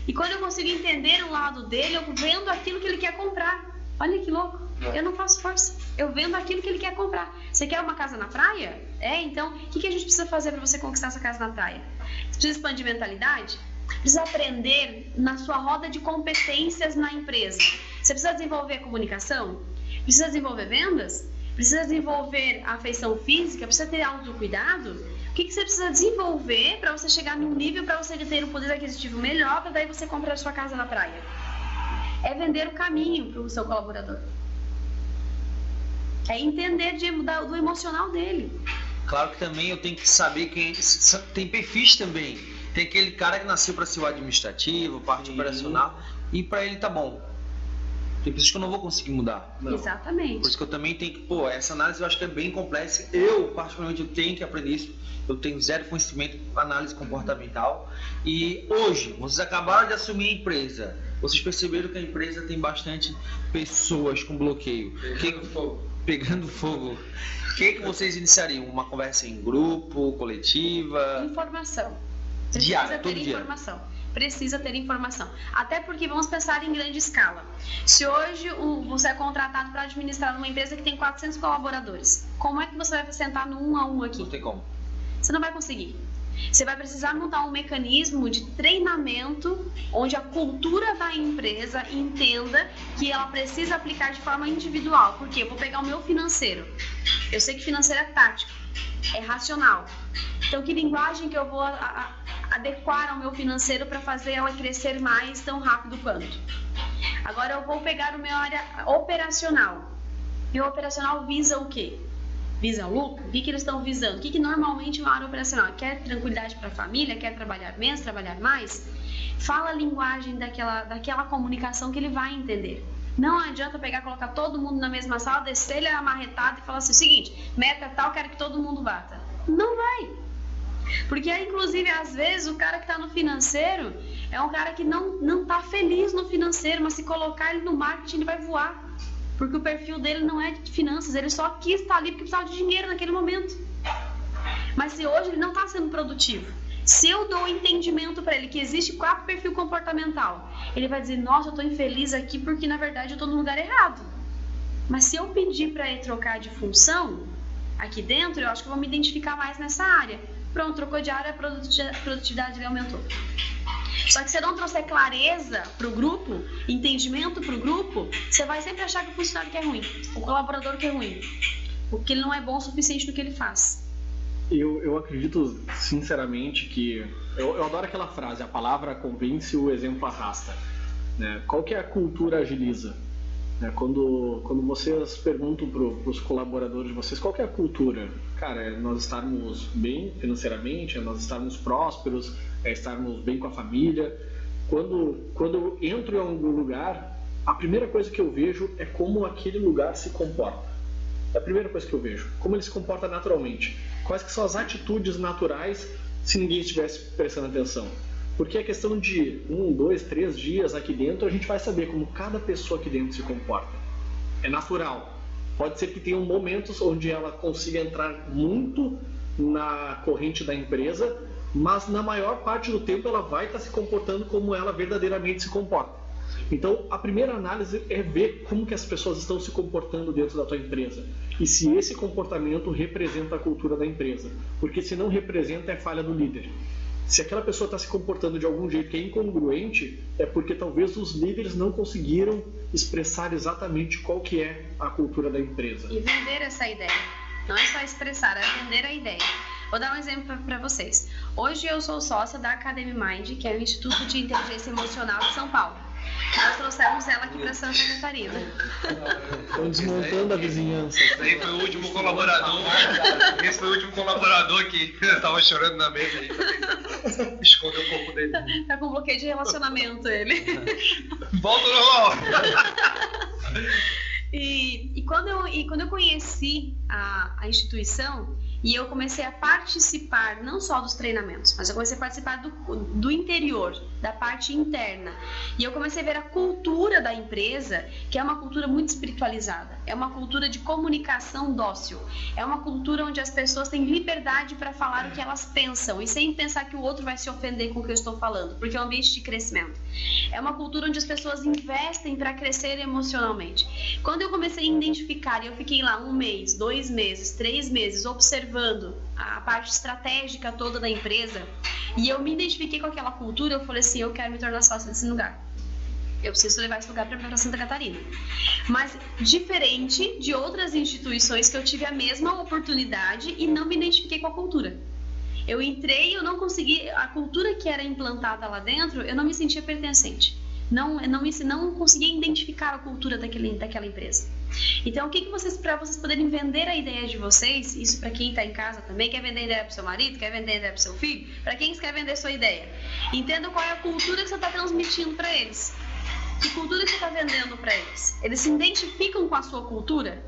E quando eu consigo entender o lado dele, eu vendo aquilo que ele quer comprar. Olha que louco. Eu não faço força. Eu vendo aquilo que ele quer comprar. Você quer uma casa na praia? Então, o que a gente precisa fazer para você conquistar essa casa na praia? Você precisa expandir mentalidade? Precisa aprender na sua roda de competências na empresa. Você precisa desenvolver comunicação? Precisa desenvolver vendas? Precisa desenvolver afeição física? Precisa ter autocuidado? O que você precisa desenvolver para você chegar num nível para você ter um poder aquisitivo melhor, para daí você comprar a sua casa na praia? É vender o caminho para o seu colaborador. É entender do emocional dele. Claro que também eu tenho que saber tem perfis também. Tem aquele cara que nasceu para ser o administrativo, parte operacional, e para ele tá bom. Tem pessoas que eu não vou conseguir mudar. Não. Exatamente. Por isso que eu também tenho que, essa análise eu acho que é bem complexa. Eu, particularmente, eu tenho que aprender isso. Eu tenho zero conhecimento com análise comportamental. E hoje, vocês acabaram de assumir a empresa. Vocês perceberam que a empresa tem bastante pessoas com bloqueio. Pegando fogo. O que vocês iniciariam? Uma conversa em grupo, coletiva? Informação. Diária, todo ter dia. informação. Precisa ter informação. Até porque vamos pensar em grande escala. Se hoje você é contratado para administrar uma empresa que tem 400 colaboradores, como é que você vai sentar no 1 a 1 aqui? Não tem como. Você não vai conseguir. Você vai precisar montar um mecanismo de treinamento onde a cultura da empresa entenda que ela precisa aplicar de forma individual. Porque eu vou pegar o meu financeiro. Eu sei que financeiro é tático, é racional. Então, que linguagem que eu vou adequar ao meu financeiro para fazer ela crescer mais tão rápido quanto? Agora, eu vou pegar o meu área operacional. E o operacional visa o quê? Visa lucro? O que eles estão visando? O que normalmente uma área operacional quer? Tranquilidade para a família? Quer trabalhar menos, trabalhar mais? Fala a linguagem daquela comunicação que ele vai entender. Não adianta pegar, colocar todo mundo na mesma sala, descer ele amarretado e falar assim, o seguinte, meta tal, quero que todo mundo bata. Não vai. Porque, inclusive, às vezes, o cara que está no financeiro é um cara que não está feliz no financeiro, mas se colocar ele no marketing, ele vai voar. Porque o perfil dele não é de finanças, ele só quis estar ali porque precisava de dinheiro naquele momento. Mas se hoje ele não está sendo produtivo, se eu dou entendimento para ele que existe 4 perfil comportamental, ele vai dizer, nossa, eu estou infeliz aqui porque na verdade eu estou no lugar errado. Mas se eu pedir para ele trocar de função, aqui dentro, eu acho que eu vou me identificar mais nessa área. Pronto, trocou de área, a produtividade dele aumentou. Só que se você não trouxer clareza para o grupo, entendimento para o grupo, você vai sempre achar que o funcionário que é ruim, o colaborador que é ruim, porque ele não é bom o suficiente no que ele faz. Eu acredito sinceramente que... Eu adoro aquela frase, a palavra convence, o exemplo arrasta. Né? Qual que é a cultura agiliza? Né? Quando vocês perguntam para os colaboradores de vocês, qual que é a cultura? Cara, é nós estarmos bem financeiramente, é nós estarmos prósperos, é estarmos bem com a família. Quando eu entro em algum lugar, a primeira coisa que eu vejo é como aquele lugar se comporta. É a primeira coisa que eu vejo, como ele se comporta naturalmente. Quais que são as atitudes naturais se ninguém estivesse prestando atenção. Porque a questão de 1, 2, 3 dias aqui dentro, a gente vai saber como cada pessoa aqui dentro se comporta. É natural. Pode ser que tenham momentos onde ela consiga entrar muito na corrente da empresa, mas na maior parte do tempo ela vai estar se comportando como ela verdadeiramente se comporta. Então, a primeira análise é ver como que as pessoas estão se comportando dentro da tua empresa e se esse comportamento representa a cultura da empresa. Porque se não representa, é falha do líder. Se aquela pessoa está se comportando de algum jeito que é incongruente, é porque talvez os líderes não conseguiram expressar exatamente qual que é a cultura da empresa. E vender essa ideia. Não é só expressar, é vender a ideia. Vou dar um exemplo para vocês. Hoje eu sou sócia da Academy Mind, que é o Instituto de Inteligência Emocional de São Paulo. Nós trouxemos ela aqui para Santa Catarina. Estão desmontando a vizinhança. Esse foi o último colaborador. Esse foi o último colaborador que estava chorando na mesa aí. Escondeu o corpo dele. Tá com bloqueio de relacionamento ele. Volta ao normal. E quando eu conheci a instituição e eu comecei a participar não só dos treinamentos, mas eu comecei a participar do interior, da parte interna. E eu comecei a ver a cultura da empresa, que é uma cultura muito espiritualizada. É uma cultura de comunicação dócil. É uma cultura onde as pessoas têm liberdade para falar o que elas pensam e sem pensar que o outro vai se ofender com o que eu estou falando, porque é um ambiente de crescimento. É uma cultura onde as pessoas investem para crescer emocionalmente. Quando eu comecei a identificar, e eu fiquei lá 1 mês, 2 meses, 3 meses, observando a parte estratégica toda da empresa, e eu me identifiquei com aquela cultura, eu falei assim, eu quero me tornar sócia desse lugar. Eu preciso levar esse lugar para Santa Catarina. Mas diferente de outras instituições que eu tive a mesma oportunidade e não me identifiquei com a cultura. Eu entrei, eu não consegui, a cultura que era implantada lá dentro, eu não me sentia pertencente. Não conseguia identificar a cultura daquela empresa. Então, o que vocês, para vocês poderem vender a ideia de vocês, isso para quem está em casa também, quer vender a ideia para o seu marido, quer vender a ideia para o seu filho, para quem quer vender a sua ideia, entenda qual é a cultura que você está transmitindo para eles. Que cultura que você está vendendo para eles? Eles se identificam com a sua cultura?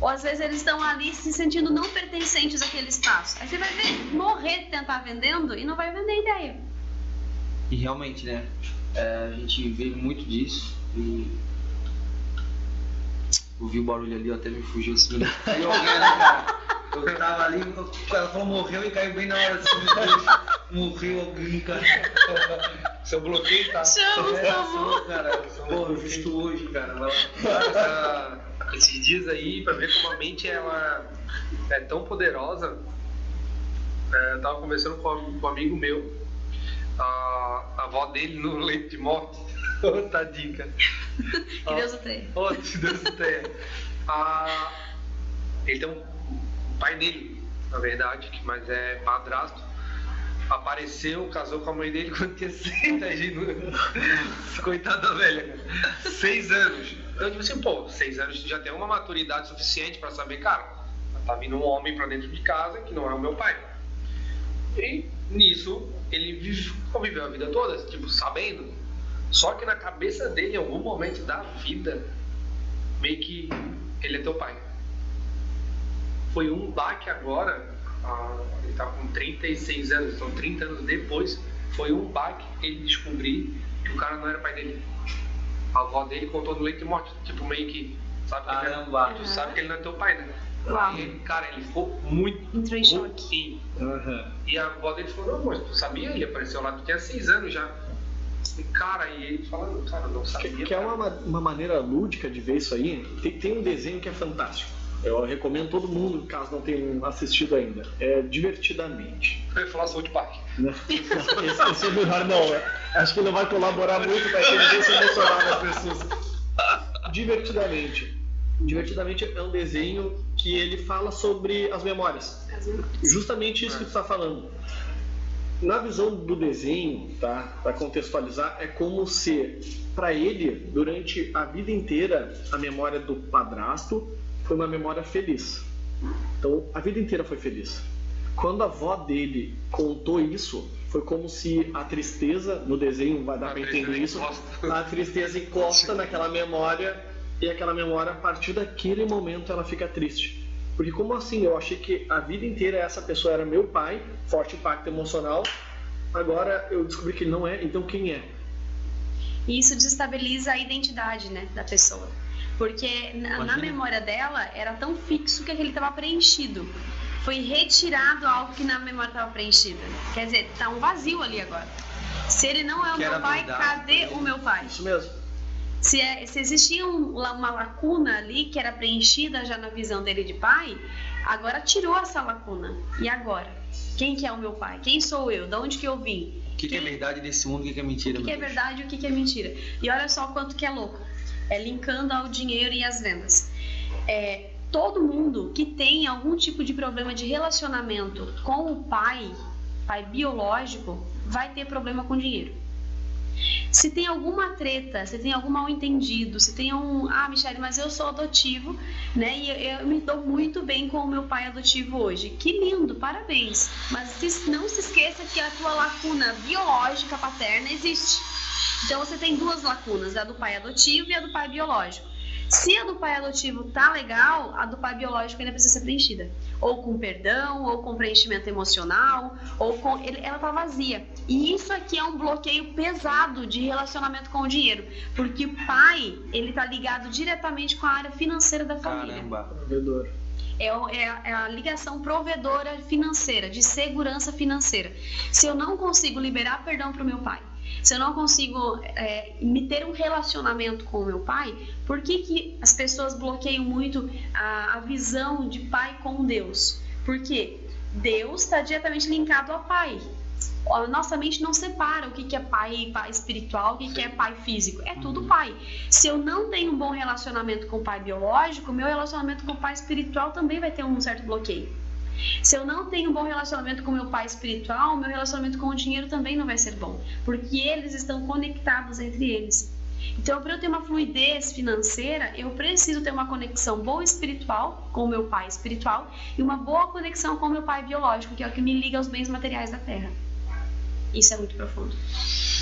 Ou às vezes eles estão ali se sentindo não pertencentes àquele espaço. Aí você vai ver, morrer de tentar vendendo e não vai vender a ideia. E realmente, né? A gente vê muito disso. E ouvi o barulho ali, até me fugiu assim. Caiu alguém, né, cara? Eu tava ali, ela falou morreu e caiu bem na hora assim. Morreu alguém, cara. Seu bloqueio tá. Chama, cara. Pô, justo hoje, cara. Esses dias aí, pra ver como a mente ela é tão poderosa, eu tava conversando com um amigo meu, a avó dele no leito de morte. Ô, tadinho, cara. Que Deus o tenha. Ô, que Deus o tenha. Ele tem um pai dele, na verdade, mas é padrasto. Apareceu, casou com a mãe dele quando tinha 6 anos. Coitada da velha, cara. 6 anos. Eu digo assim, pô, 6 anos já tem uma maturidade suficiente pra saber, cara, tá vindo um homem pra dentro de casa que não é o meu pai. E nisso, ele conviveu a vida toda, tipo, sabendo. Só que na cabeça dele, em algum momento da vida, meio que ele é teu pai. Foi um baque agora, ele tá com 36 anos, então 30 anos depois, foi um baque ele descobrir que o cara não era pai dele. A avó dele contou no leito de morte, tipo meio que, sabe que, tu sabe que ele não é teu pai, né? Uau. E ele, cara, ele ficou muito Entrou em choque. E a avó dele falou, não, mas tu sabia? Ele apareceu lá, tu tinha 6 anos já. E cara, e ele falando, cara, eu não sabia. Que é uma maneira lúdica de ver isso aí. Tem um desenho que é fantástico. Eu recomendo todo mundo, caso não tenham assistido ainda. É Divertidamente. Eu ia falar South Park. Esse é melhor não, né? Acho que não vai colaborar muito para a inteligência emocional das pessoas. Divertidamente. Divertidamente é um desenho que ele fala sobre as memórias. Justamente isso que tu está falando. Na visão do desenho, tá? Para contextualizar, é como se, para ele, durante a vida inteira, a memória do padrasto foi uma memória feliz. Então, a vida inteira foi feliz. Quando a avó dele contou isso, foi como se a tristeza, no desenho vai dar para entender isso, a tristeza encosta naquela memória e aquela memória, a partir daquele momento, ela fica triste. Porque como assim? Eu achei que a vida inteira essa pessoa era meu pai, forte impacto emocional, agora eu descobri que ele não é, então quem é? E isso desestabiliza a identidade, né, da pessoa. Porque na memória dela era tão fixo que aquele estava preenchido. Foi retirado algo que na memória estava preenchida. Quer dizer, tá um vazio ali agora. Se ele não é o meu pai, cadê o meu pai? Isso mesmo. Se existia uma lacuna ali que era preenchida já na visão dele de pai, agora tirou essa lacuna. E agora? Quem que é o meu pai? Quem sou eu? De onde que eu vim? O que é verdade desse mundo e o que é mentira? O que é verdade e o que é mentira? E olha só o quanto que é louco. Linkando ao dinheiro e às vendas. Todo mundo que tem algum tipo de problema de relacionamento com o pai biológico, vai ter problema com dinheiro. Se tem alguma treta, se tem algum mal entendido, se tem Michele, mas eu sou adotivo, né? E eu me dou muito bem com o meu pai adotivo hoje. Que lindo, parabéns. Mas não se esqueça que a tua lacuna biológica paterna existe. Então você tem duas lacunas, a do pai adotivo e a do pai biológico. Se a do pai adotivo tá legal, a do pai biológico ainda precisa ser preenchida. Ou com perdão, ou com preenchimento emocional, ou com... ela tá vazia. E isso aqui é um bloqueio pesado de relacionamento com o dinheiro. Porque o pai, ele tá ligado diretamente com a área financeira da família. Caramba. Provedor. É a ligação provedora financeira, de segurança financeira. Se eu não consigo liberar perdão pro meu pai, se eu não consigo me ter um relacionamento com o meu pai, por que as pessoas bloqueiam muito a visão de pai com Deus? Porque Deus está diretamente linkado ao pai. A nossa mente não separa o que é pai espiritual, o que é pai físico. É tudo pai. Se eu não tenho um bom relacionamento com o pai biológico, meu relacionamento com o pai espiritual também vai ter um certo bloqueio. Se eu não tenho um bom relacionamento com meu pai espiritual, meu relacionamento com o dinheiro também não vai ser bom, porque eles estão conectados entre eles. Então, para eu ter uma fluidez financeira, eu preciso ter uma conexão boa espiritual com o meu pai espiritual e uma boa conexão com o meu pai biológico, que é o que me liga aos bens materiais da terra. Isso é muito profundo.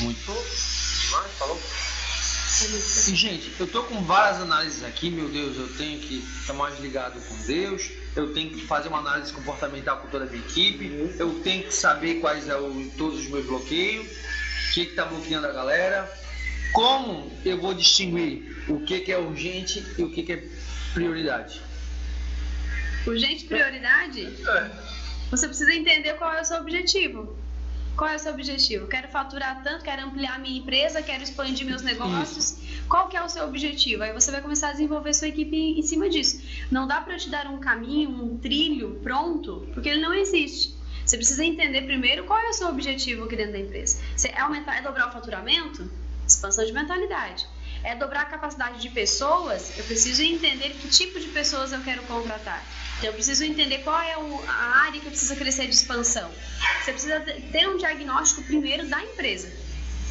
Muito. Demais, falou? É muito profundo. E, gente, eu tô com várias análises aqui, meu Deus, eu tenho que estar mais ligado com Deus, eu tenho que fazer uma análise comportamental com toda a minha equipe, eu tenho que saber quais são todos os meus bloqueios, o que está bloqueando a galera, como eu vou distinguir o que é urgente e o que é prioridade. Urgente prioridade? Você precisa entender qual é o seu objetivo. Qual é o seu objetivo? Quero faturar tanto, quero ampliar minha empresa, quero expandir meus negócios. Qual que é o seu objetivo? Aí você vai começar a desenvolver sua equipe em cima disso. Não dá para eu te dar um caminho, um trilho pronto, porque ele não existe. Você precisa entender primeiro qual é o seu objetivo aqui dentro da empresa. Se é aumentar, é dobrar o faturamento? Expansão de mentalidade. É dobrar a capacidade de pessoas? Eu preciso entender que tipo de pessoas eu quero contratar. Então, eu preciso entender qual é a área que precisa crescer de expansão. Você precisa ter um diagnóstico primeiro da empresa.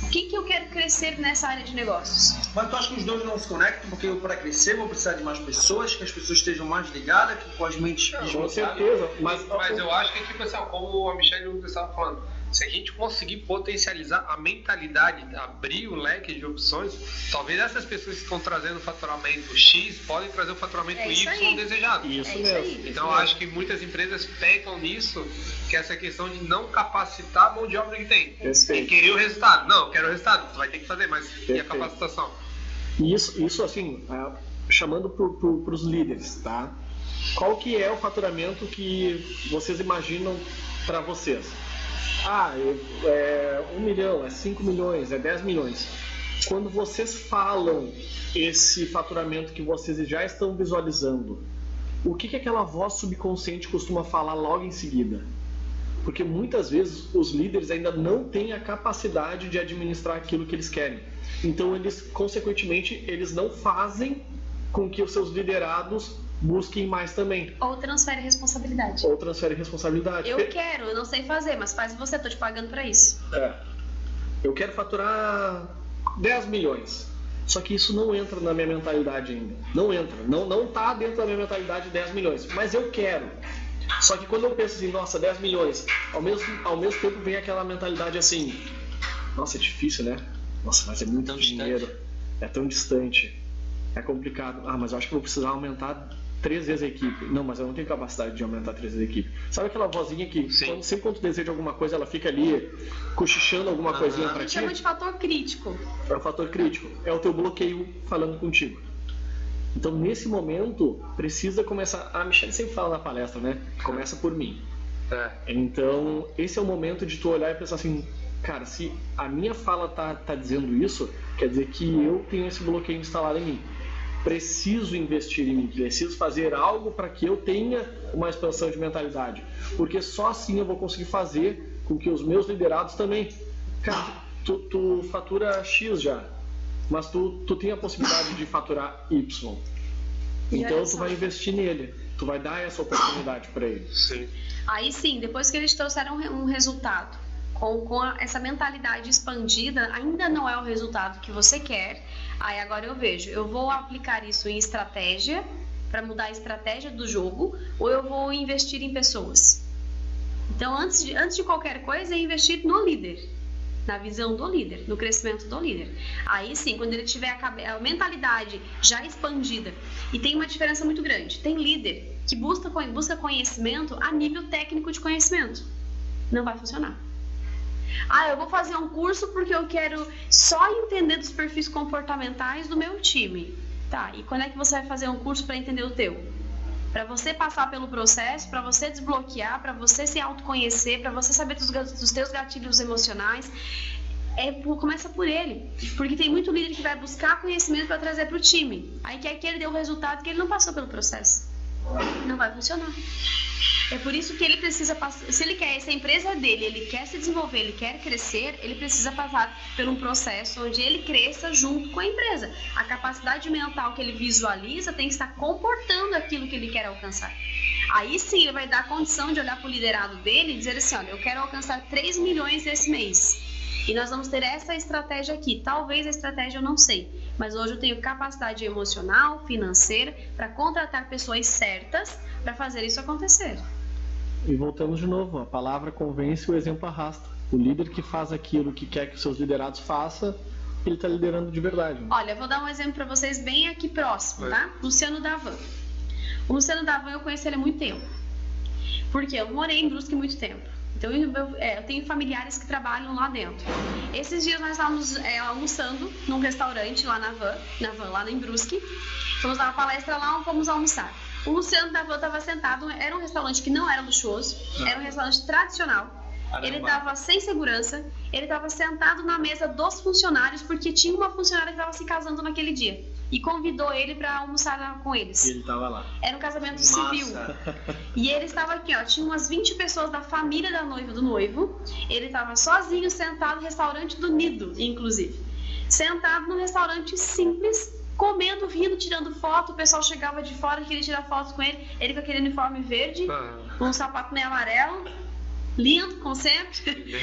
O que eu quero crescer nessa área de negócios? Mas tu acha que os dois não se conectam? Porque eu, para crescer, vou precisar de mais pessoas, que as pessoas estejam mais ligadas, que com as mentes Com deslocadas. certeza, mas eu acho que, tipo assim, como a Michelle e o Lucas estavam falando, se a gente conseguir potencializar a mentalidade, abrir o leque de opções, talvez essas pessoas que estão trazendo o faturamento X podem trazer o faturamento Y desejado. Isso isso mesmo. aí. Então, eu acho que muitas empresas pecam nisso, que é essa questão de não capacitar a mão de obra que tem. Perfeito. E querer o resultado. Não, eu quero o resultado, tu vai ter que fazer, mas e a Perfeito. capacitação? E isso assim, chamando para os líderes, tá? Qual que é o faturamento que vocês imaginam para vocês? É 1 milhão, é 5 milhões, é 10 milhões. Quando vocês falam esse faturamento que vocês já estão visualizando, o que aquela voz subconsciente costuma falar logo em seguida? Porque muitas vezes os líderes ainda não têm a capacidade de administrar aquilo que eles querem. Então, eles, consequentemente, eles não fazem com que os seus liderados busquem mais também. Ou transfere responsabilidade. Ou transferem responsabilidade. Eu quero, eu não sei fazer, mas faz você, tô te pagando pra isso. Eu quero faturar 10 milhões. Só que isso não entra na minha mentalidade ainda. Não entra. Não tá dentro da minha mentalidade 10 milhões. Mas eu quero. Só que quando eu penso assim, nossa, 10 milhões, ao mesmo tempo vem aquela mentalidade assim, nossa, é difícil, né? Nossa, mas é muito dinheiro. É tão distante. É complicado. Mas eu acho que eu vou precisar aumentar 3 vezes a equipe. Não, mas eu não tenho capacidade de aumentar 3 vezes a equipe. Sabe aquela vozinha que sempre quando tu deseja alguma coisa, ela fica ali cochichando alguma coisinha pra A gente ti? chama de fator crítico. É o fator crítico. É o teu bloqueio falando contigo. Então, nesse momento, precisa começar... A Michelle sempre fala na palestra, né? Começa por mim. Então, esse é o momento de tu olhar e pensar assim, cara, se a minha fala tá dizendo isso, quer dizer que eu tenho esse bloqueio instalado em mim. Preciso investir em mim, preciso fazer algo para que eu tenha uma expansão de mentalidade, porque só assim eu vou conseguir fazer com que os meus liderados também. Cara, tu fatura X já, mas tu tem a possibilidade de faturar Y, então tu vai investir nele, tu vai dar essa oportunidade para ele. Sim. Aí sim, depois que eles trouxeram um resultado com essa mentalidade expandida, ainda não é o resultado que você quer. Aí agora eu vejo, eu vou aplicar isso em estratégia, para mudar a estratégia do jogo, ou eu vou investir em pessoas. Então, antes de qualquer coisa, é investir no líder, na visão do líder, no crescimento do líder. Aí sim, quando ele tiver a mentalidade já expandida, e tem uma diferença muito grande, tem líder que busca conhecimento a nível técnico de conhecimento. Não vai funcionar. Eu vou fazer um curso porque eu quero só entender dos perfis comportamentais do meu time. Tá, e quando é que você vai fazer um curso para entender o teu? Para você passar pelo processo, para você desbloquear, para você se autoconhecer, para você saber dos teus gatilhos emocionais. Começa por ele. Porque tem muito líder que vai buscar conhecimento para trazer para o time. Aí quer que ele dê o resultado que ele não passou pelo processo. Não vai funcionar. É por isso que ele precisa passar, se ele quer, se a empresa dele, ele quer se desenvolver, ele quer crescer, ele precisa passar por um processo onde ele cresça junto com a empresa. A capacidade mental que ele visualiza tem que estar comportando aquilo que ele quer alcançar. Aí sim ele vai dar a condição de olhar para o liderado dele e dizer assim, olha, eu quero alcançar 3 milhões esse mês. E nós vamos ter essa estratégia aqui. Talvez a estratégia eu não sei. Mas hoje eu tenho capacidade emocional, financeira, para contratar pessoas certas para fazer isso acontecer. E voltamos de novo, a palavra convence, o exemplo arrasta. O líder que faz aquilo que quer que os seus liderados façam, ele está liderando de verdade. Olha, vou dar um exemplo para vocês bem aqui próximo, tá? Luciano Davan. O Luciano Davan eu conheci ele há muito tempo. Porque eu morei em Brusque há muito tempo. Então eu tenho familiares que trabalham lá dentro. Esses dias nós estávamos almoçando num restaurante lá na Van, lá em Brusque. Fomos dar uma palestra lá, fomos almoçar. O Luciano Davan estava sentado, era um restaurante que não era luxuoso, era um restaurante tradicional. Ele estava sem segurança, ele estava sentado na mesa dos funcionários, porque tinha uma funcionária que estava se casando naquele dia. E convidou ele para almoçar com eles. E ele estava lá. Era um casamento civil. E ele estava aqui, ó, tinha umas 20 pessoas da família da noiva do noivo. Ele estava sozinho, sentado no restaurante do Nido, inclusive. Sentado num restaurante simples, comendo, rindo, tirando foto. O pessoal chegava de fora, queria tirar fotos com ele. Ele com aquele uniforme verde, com um sapato meio amarelo. Lindo, como sempre.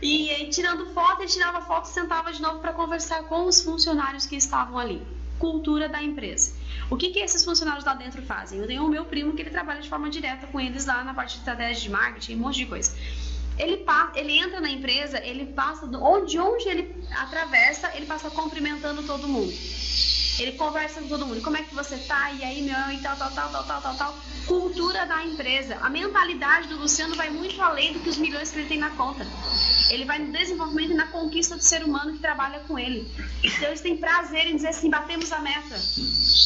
E aí, tirando foto, ele tirava foto e sentava de novo para conversar com os funcionários que estavam ali. Cultura da empresa. O que esses funcionários lá dentro fazem? Eu tenho o meu primo que ele trabalha de forma direta com eles lá na parte de estratégia de marketing, um monte de coisa. Ele entra na empresa, ele passa de onde ele atravessa, ele passa cumprimentando todo mundo. Ele conversa com todo mundo. Como é que você tá? E aí, meu, e tal. Cultura da empresa. A mentalidade do Luciano vai muito além do que os milhões que ele tem na conta. Ele vai no desenvolvimento e na conquista do ser humano que trabalha com ele. Então, eles têm prazer em dizer assim, batemos a meta.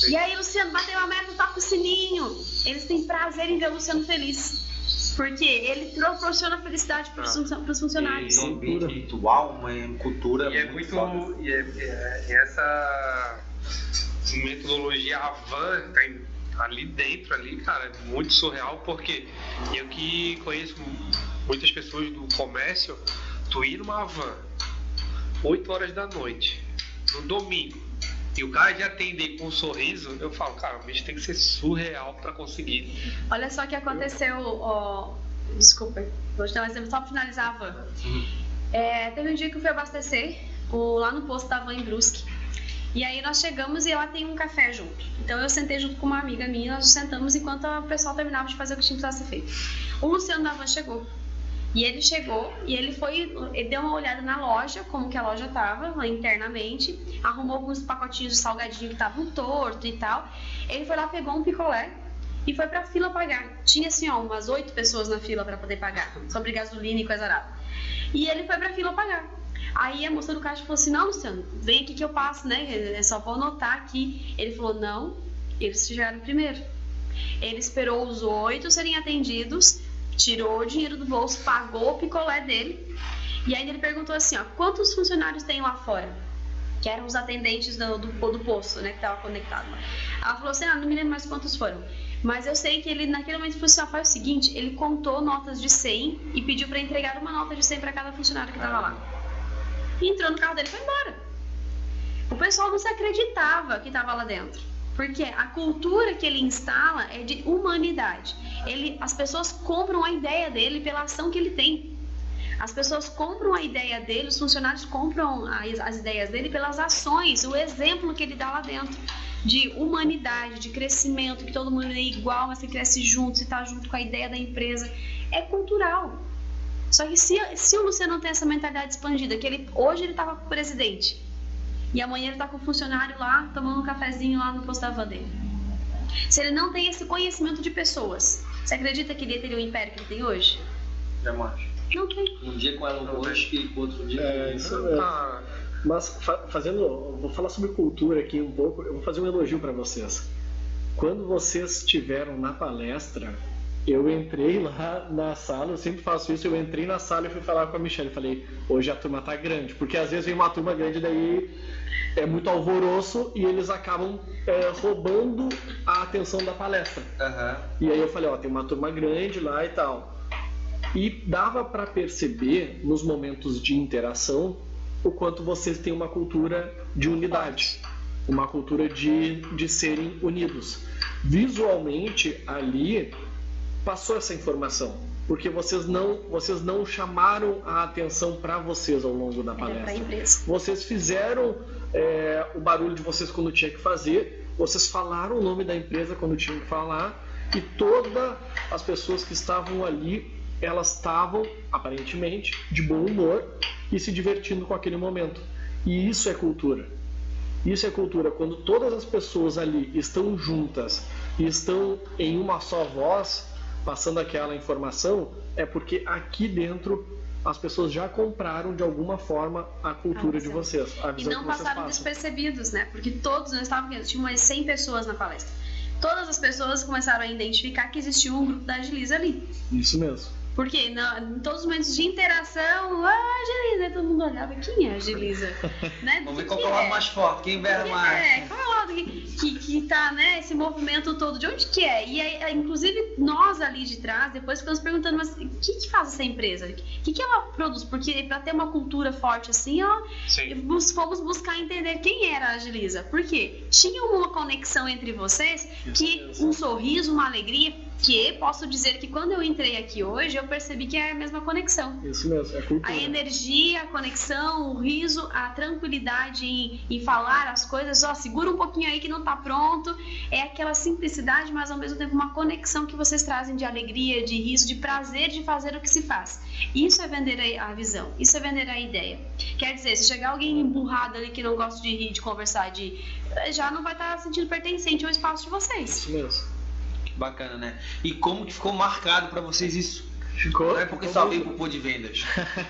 E aí, Luciano, bateu a meta, toca o sininho. Eles têm prazer em ver o Luciano feliz. Porque ele proporciona felicidade para os funcionários. É um ambiente ritual, uma cultura muito foda. Essa metodologia, a Van, tá ali dentro, cara, é muito surreal, porque eu que conheço muitas pessoas do comércio, tu ir numa Van 8 horas da noite, no domingo, e o cara de atender com um sorriso, eu falo, cara, o bicho tem que ser surreal para conseguir. Olha só o que aconteceu, desculpa, vou te dar um exemplo só para finalizar a Van. Teve um dia que eu fui abastecer lá no posto da Van em Brusque. E aí nós chegamos e ela tem um café junto. Então eu sentei junto com uma amiga minha, nós sentamos enquanto o pessoal terminava de fazer o que tinha que ser feito. O Luciano da Van chegou. E ele chegou e ele deu uma olhada na loja, como que a loja estava lá internamente, arrumou alguns pacotinhos de salgadinho que estavam torto e tal. Ele foi lá, pegou um picolé e foi pra fila pagar. Tinha assim, ó, umas 8 pessoas na fila para poder pagar, sobre gasolina e coisa arada. E ele foi pra fila pagar. Aí a moça do caixa falou assim, não, Luciano, vem aqui que eu passo, né? É só vou anotar aqui. Ele falou, não, eles chegaram primeiro. Ele esperou os 8 serem atendidos, tirou o dinheiro do bolso, pagou o picolé dele. E aí ele perguntou assim, ó, quantos funcionários tem lá fora? Que eram os atendentes do posto, né? Que tava conectado lá. Ela falou assim, não me lembro mais quantos foram. Mas eu sei que ele, naquele momento, falou assim, faz o seguinte, ele contou notas de 100 e pediu para entregar uma nota de 100 para cada funcionário que tava lá. E entrou no carro dele e foi embora. O pessoal não se acreditava que estava lá dentro. Porque a cultura que ele instala é de humanidade. As pessoas compram a ideia dele pela ação que ele tem. As pessoas compram a ideia dele, os funcionários compram as ideias dele pelas ações, o exemplo que ele dá lá dentro. De humanidade, de crescimento, que todo mundo é igual, mas se cresce junto, se está junto com a ideia da empresa. É cultural. Só que se o Luciano não tem essa mentalidade expandida, que hoje ele estava com o presidente e amanhã ele está com o funcionário lá, tomando um cafezinho lá no posto da van dele. Se ele não tem esse conhecimento de pessoas, você acredita que ele teria o império que ele tem hoje? Jamais. Não tem. Um dia com ela hoje e outro dia Isso é. Mas vou falar sobre cultura aqui um pouco, eu vou fazer um elogio para vocês. Quando vocês estiveram na palestra, eu entrei lá na sala, eu sempre faço isso, eu entrei na sala e fui falar com a Michelle, falei, hoje a turma tá grande, porque às vezes vem uma turma grande, daí é muito alvoroço e eles acabam roubando a atenção da palestra. E aí eu falei, tem uma turma grande lá e tal. E dava para perceber nos momentos de interação o quanto vocês têm uma cultura de unidade, uma cultura de serem unidos. Visualmente ali passou essa informação, porque vocês não chamaram a atenção para vocês ao longo da palestra. Vocês fizeram o barulho de vocês quando tinha que fazer, vocês falaram o nome da empresa quando tinham que falar, e todas as pessoas que estavam ali, elas estavam, aparentemente, de bom humor e se divertindo com aquele momento. E isso é cultura. Isso é cultura. Quando todas as pessoas ali estão juntas e estão em uma só voz, passando aquela informação, é porque aqui dentro as pessoas já compraram de alguma forma a cultura de vocês, a E visão não que vocês passaram passam. despercebidos, né? Porque todos nós estávamos, tinha umas 100 pessoas na palestra. Todas as pessoas começaram a identificar que existia um grupo da Agiliza ali. Isso mesmo. Porque em todos os momentos de interação, Agiliza, todo mundo olhava, quem é Agiliza? Né? Vamos ver Do qual que é o lado é? mais forte, quem berra Qual mais. é o lado que tá, né, esse movimento todo, de onde que é? E aí, inclusive, nós ali de trás, depois ficamos perguntando, mas o que faz essa empresa? O que ela produz? Porque para ter uma cultura forte assim, fomos buscar entender quem era a Agiliza. Por quê? Tinha uma conexão entre vocês, que um sorriso, uma alegria, que posso dizer que quando eu entrei aqui hoje, eu percebi que é a mesma conexão. Isso mesmo, é cultura. A energia, a conexão, o riso, a tranquilidade em falar as coisas, segura um pouquinho aí que não tá pronto. É aquela simplicidade, mas ao mesmo tempo uma conexão que vocês trazem de alegria, de riso, de prazer de fazer o que se faz. Isso é vender a visão, isso é vender a ideia. Quer dizer, se chegar alguém emburrado ali que não gosta de rir, de conversar, já não vai estar sentindo pertencente ao espaço de vocês. Isso mesmo. Bacana, né? E como que ficou marcado pra vocês isso? Ficou? Não é porque só veio pro Pô de Vendas.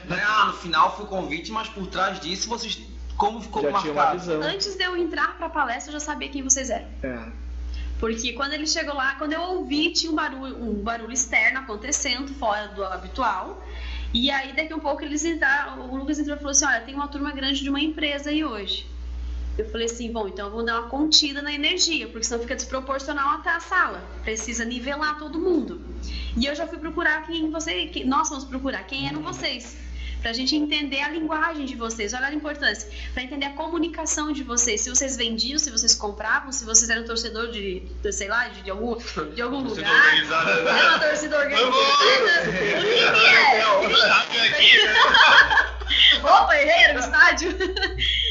Não é, no final foi o convite, mas por trás disso vocês... Como ficou Já tinha uma marcado? visão. Antes de eu entrar pra palestra, eu já sabia quem vocês eram. É. Porque quando ele chegou lá, quando eu ouvi, tinha um barulho externo acontecendo, fora do habitual. E aí, daqui a um pouco, eles entraram, o Lucas entrou e falou assim, olha, tem uma turma grande de uma empresa aí hoje. Eu falei assim, bom, então eu vou dar uma contida na energia, porque senão fica desproporcional até a sala. Precisa nivelar todo mundo. E eu já fui procurar nós vamos procurar quem eram vocês. Pra gente entender a linguagem de vocês, olha a importância, pra entender a comunicação de vocês, se vocês vendiam, se vocês compravam, se vocês eram torcedor de sei lá, de algum lugar, é uma torcida organizada, o que é? Opa, errei no estádio.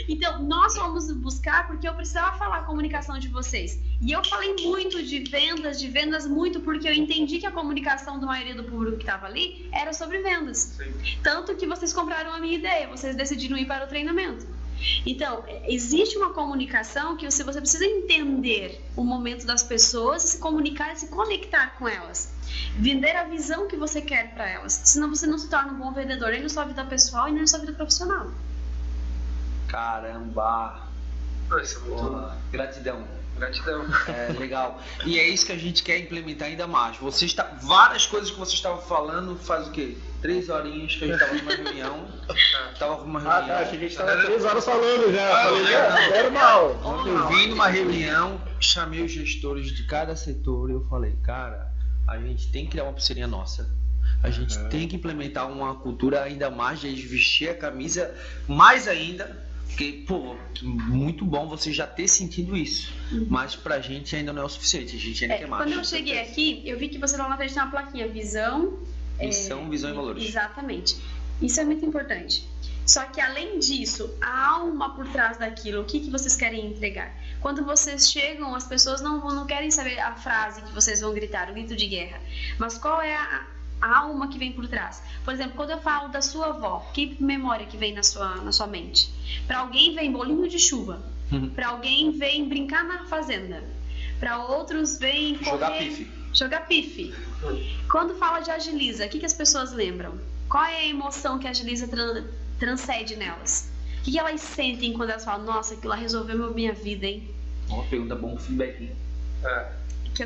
Então, nós fomos buscar porque eu precisava falar a comunicação de vocês. E eu falei muito de vendas muito, porque eu entendi que a comunicação da maioria do público que estava ali era sobre vendas. Sim. Tanto que vocês compraram a minha ideia, vocês decidiram ir para o treinamento. Então, existe uma comunicação que você precisa entender o momento das pessoas, se comunicar e se conectar com elas. Vender a visão que você quer para elas. Senão você não se torna um bom vendedor, nem na sua vida pessoal e nem na sua vida profissional. Caramba! Isso é muito... Porra, gratidão. Gratidão. É, legal. E é isso que a gente quer implementar ainda mais. Várias coisas que você estava falando, faz o quê? 3 horinhas que a gente estava numa reunião. Tava com uma reunião. Achei que a gente tava 3 horas falando já. Falei, normal. Eu vim numa reunião, chamei os gestores de cada setor e eu falei, cara, a gente tem que criar uma pulseirinha nossa. A gente tem que implementar uma cultura ainda mais de vestir a camisa mais ainda. Porque, pô, muito bom você já ter sentido isso. Mas pra gente ainda não é o suficiente. A gente ainda quer mais. Quando eu cheguei aqui, eu vi que você lá na frente tem uma plaquinha visão. Visão e valores. Exatamente. Isso é muito importante. Só que além disso, a alma por trás daquilo, o que vocês querem entregar? Quando vocês chegam, as pessoas não querem saber a frase que vocês vão gritar, o grito de guerra. Mas qual é a alma que vem por trás? Por exemplo, quando eu falo da sua avó, que memória que vem na sua mente? Para alguém vem bolinho de chuva. Para alguém vem brincar na fazenda. Para outros vem correr, jogar pife. Quando fala de Agiliza, o que as pessoas lembram? Qual é a emoção que a Agiliza transcende nelas? O que elas sentem quando elas falam, nossa, aquilo lá resolveu minha vida, hein? Uma pergunta, bom feedback, hein? Que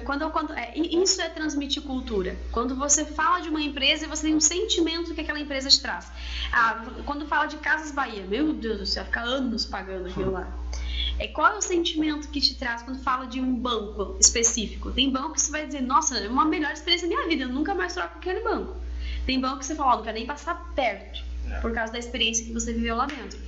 isso é transmitir cultura. Quando você fala de uma empresa, você tem um sentimento que aquela empresa te traz. Quando fala de Casas Bahia, meu Deus do céu, fica anos pagando aquilo lá. Qual é o sentimento que te traz quando fala de um banco específico? Tem banco que você vai dizer, nossa, é uma melhor experiência da minha vida, eu nunca mais troco aquele banco. Tem banco que você fala, não quero nem passar perto. por causa da experiência que você viveu lá dentro.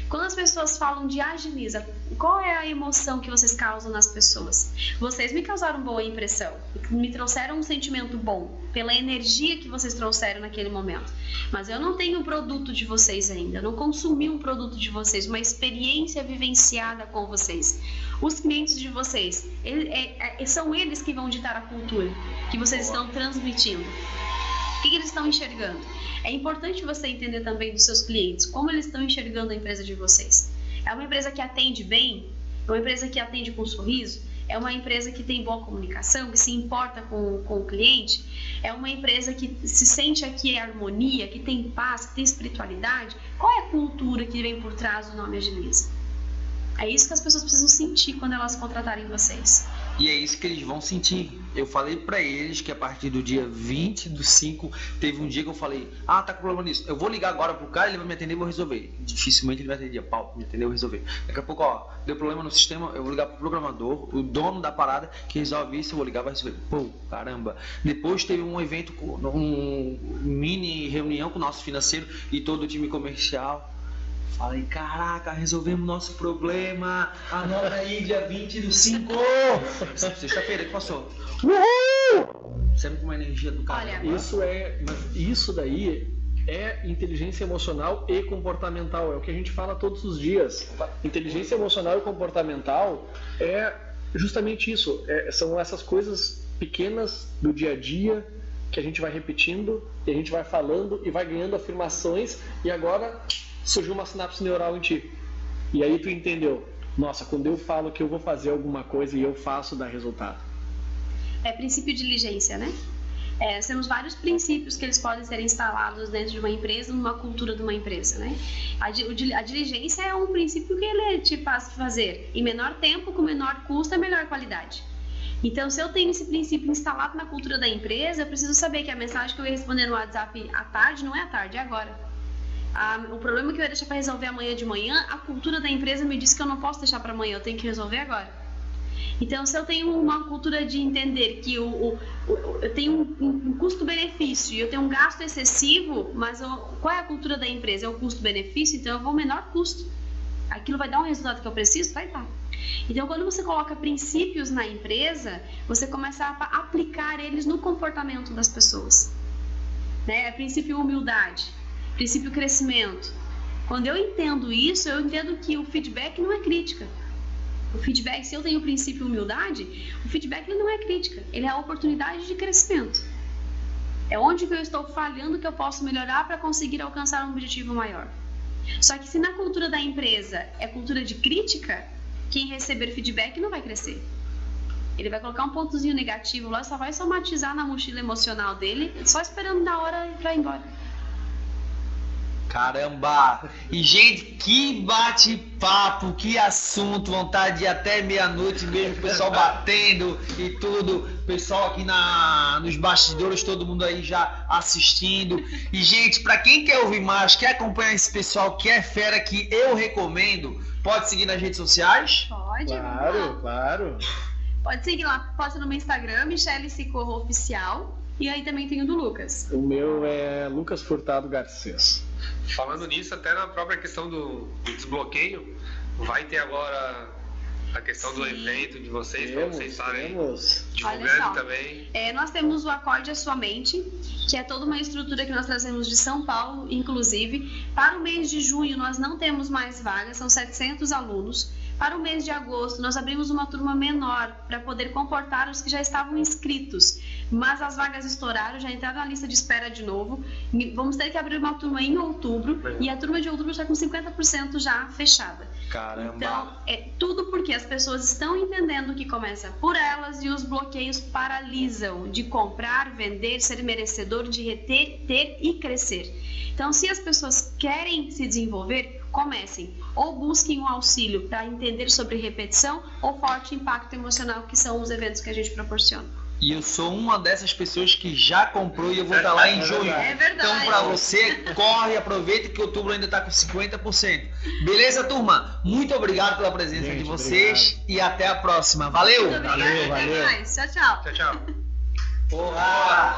Quando as pessoas falam de Agiliza, qual é a emoção que vocês causam nas pessoas? Vocês me causaram boa impressão, me trouxeram um sentimento bom, pela energia que vocês trouxeram naquele momento. Mas eu não tenho o produto de vocês ainda, eu não consumi um produto de vocês, uma experiência vivenciada com vocês. Os clientes de vocês, são eles que vão ditar a cultura que vocês estão transmitindo. O que eles estão enxergando? É importante você entender também dos seus clientes, como eles estão enxergando a empresa de vocês. É uma empresa que atende bem? É uma empresa que atende com um sorriso? É uma empresa que tem boa comunicação, que se importa com o cliente? É uma empresa que se sente aqui em harmonia, que tem paz, que tem espiritualidade? Qual é a cultura que vem por trás do nome Agiliza? É isso que as pessoas precisam sentir quando elas contratarem vocês. E é isso que eles vão sentir. Eu falei pra eles que a partir do dia 20/5, teve um dia que eu falei, tá com problema nisso. Eu vou ligar agora pro cara, ele vai me atender e vou resolver. Dificilmente ele vai atender, me atender e eu resolver. Daqui a pouco, deu problema no sistema, eu vou ligar pro programador, o dono da parada, que resolve isso, eu vou ligar, vai resolver. Pô, caramba. Depois teve um evento, um mini reunião com o nosso financeiro e todo o time comercial. Falei, caraca, resolvemos nosso problema. Anota aí, dia 20/5. Sexta-feira que passou. Uhul! Sempre com uma energia do cara. Isso daí é inteligência emocional e comportamental. É o que a gente fala todos os dias. Inteligência emocional e comportamental é justamente isso. São essas coisas pequenas do dia a dia que a gente vai repetindo, e a gente vai falando e vai ganhando afirmações, e agora surgiu uma sinapse neural em ti. E aí tu entendeu, nossa, quando eu falo que eu vou fazer alguma coisa e eu faço, dá resultado. É princípio de diligência, né? Nós temos vários princípios que eles podem ser instalados dentro de uma empresa, numa cultura de uma empresa, né? A diligência é um princípio que ele te faz fazer em menor tempo, com menor custo e melhor qualidade. Então, se eu tenho esse princípio instalado na cultura da empresa, eu preciso saber que a mensagem que eu ia responder no WhatsApp à tarde não é à tarde, é agora. O problema que eu ia deixar para resolver amanhã de manhã, a cultura da empresa me diz que eu não posso deixar para amanhã, eu tenho que resolver agora. Então, se eu tenho uma cultura de entender que eu tenho um custo-benefício e eu tenho um gasto excessivo, mas qual é a cultura da empresa? É o custo-benefício, então eu vou ao menor custo. Aquilo vai dar um resultado que eu preciso? Vai dar. Então, quando você coloca princípios na empresa, você começa a aplicar eles no comportamento das pessoas. Né? Princípio humildade. Princípio crescimento. Quando eu entendo isso, eu entendo que o feedback não é crítica. O feedback, se eu tenho o princípio humildade, o feedback ele não é crítica, ele é a oportunidade de crescimento. É onde que eu estou falhando que eu posso melhorar para conseguir alcançar um objetivo maior. Só que se na cultura da empresa é cultura de crítica, quem receber feedback não vai crescer. Ele vai colocar um pontozinho negativo lá, só vai somatizar na mochila emocional dele, só esperando da hora para ir embora. Caramba! E, gente, que bate-papo, que assunto, vontade de ir até meia-noite mesmo, o pessoal batendo e tudo, o pessoal aqui nos bastidores, todo mundo aí já assistindo. E, gente, pra quem quer ouvir mais, quer acompanhar esse pessoal que é fera, que eu recomendo, pode seguir nas redes sociais? Pode, Claro. Pode seguir lá, pode ser no meu Instagram, Michele Sicorro Oficial, e aí também tem o do Lucas. O meu é Lucas Furtado Garcês. Falando nisso, até na própria questão do desbloqueio, vai ter agora a questão do evento de vocês, para vocês estarem divulgando também. Nós temos o Acorde a Sua Mente, que é toda uma estrutura que nós trazemos de São Paulo, inclusive. Para o mês de junho, nós não temos mais vagas, são 700 alunos. Para o mês de agosto, nós abrimos uma turma menor para poder comportar os que já estavam inscritos, mas as vagas estouraram, já entraram na lista de espera de novo. Vamos ter que abrir uma turma em outubro, e a turma de outubro está com 50% já fechada. Caramba! Então, é tudo porque as pessoas estão entendendo que começa por elas e os bloqueios paralisam de comprar, vender, ser merecedor, de reter, ter e crescer. Então, se as pessoas querem se desenvolver, comecem. Ou busquem um auxílio para entender sobre repetição ou forte impacto emocional, que são os eventos que a gente proporciona. E eu sou uma dessas pessoas que já comprou e eu vou estar lá em junho. É verdade. Então, para você, corre, aproveita que outubro ainda está com 50%. Beleza, turma? Muito obrigado pela presença de vocês e até a próxima. Valeu! Muito obrigada. Valeu. Tchau, tchau. Tchau, tchau. Porra!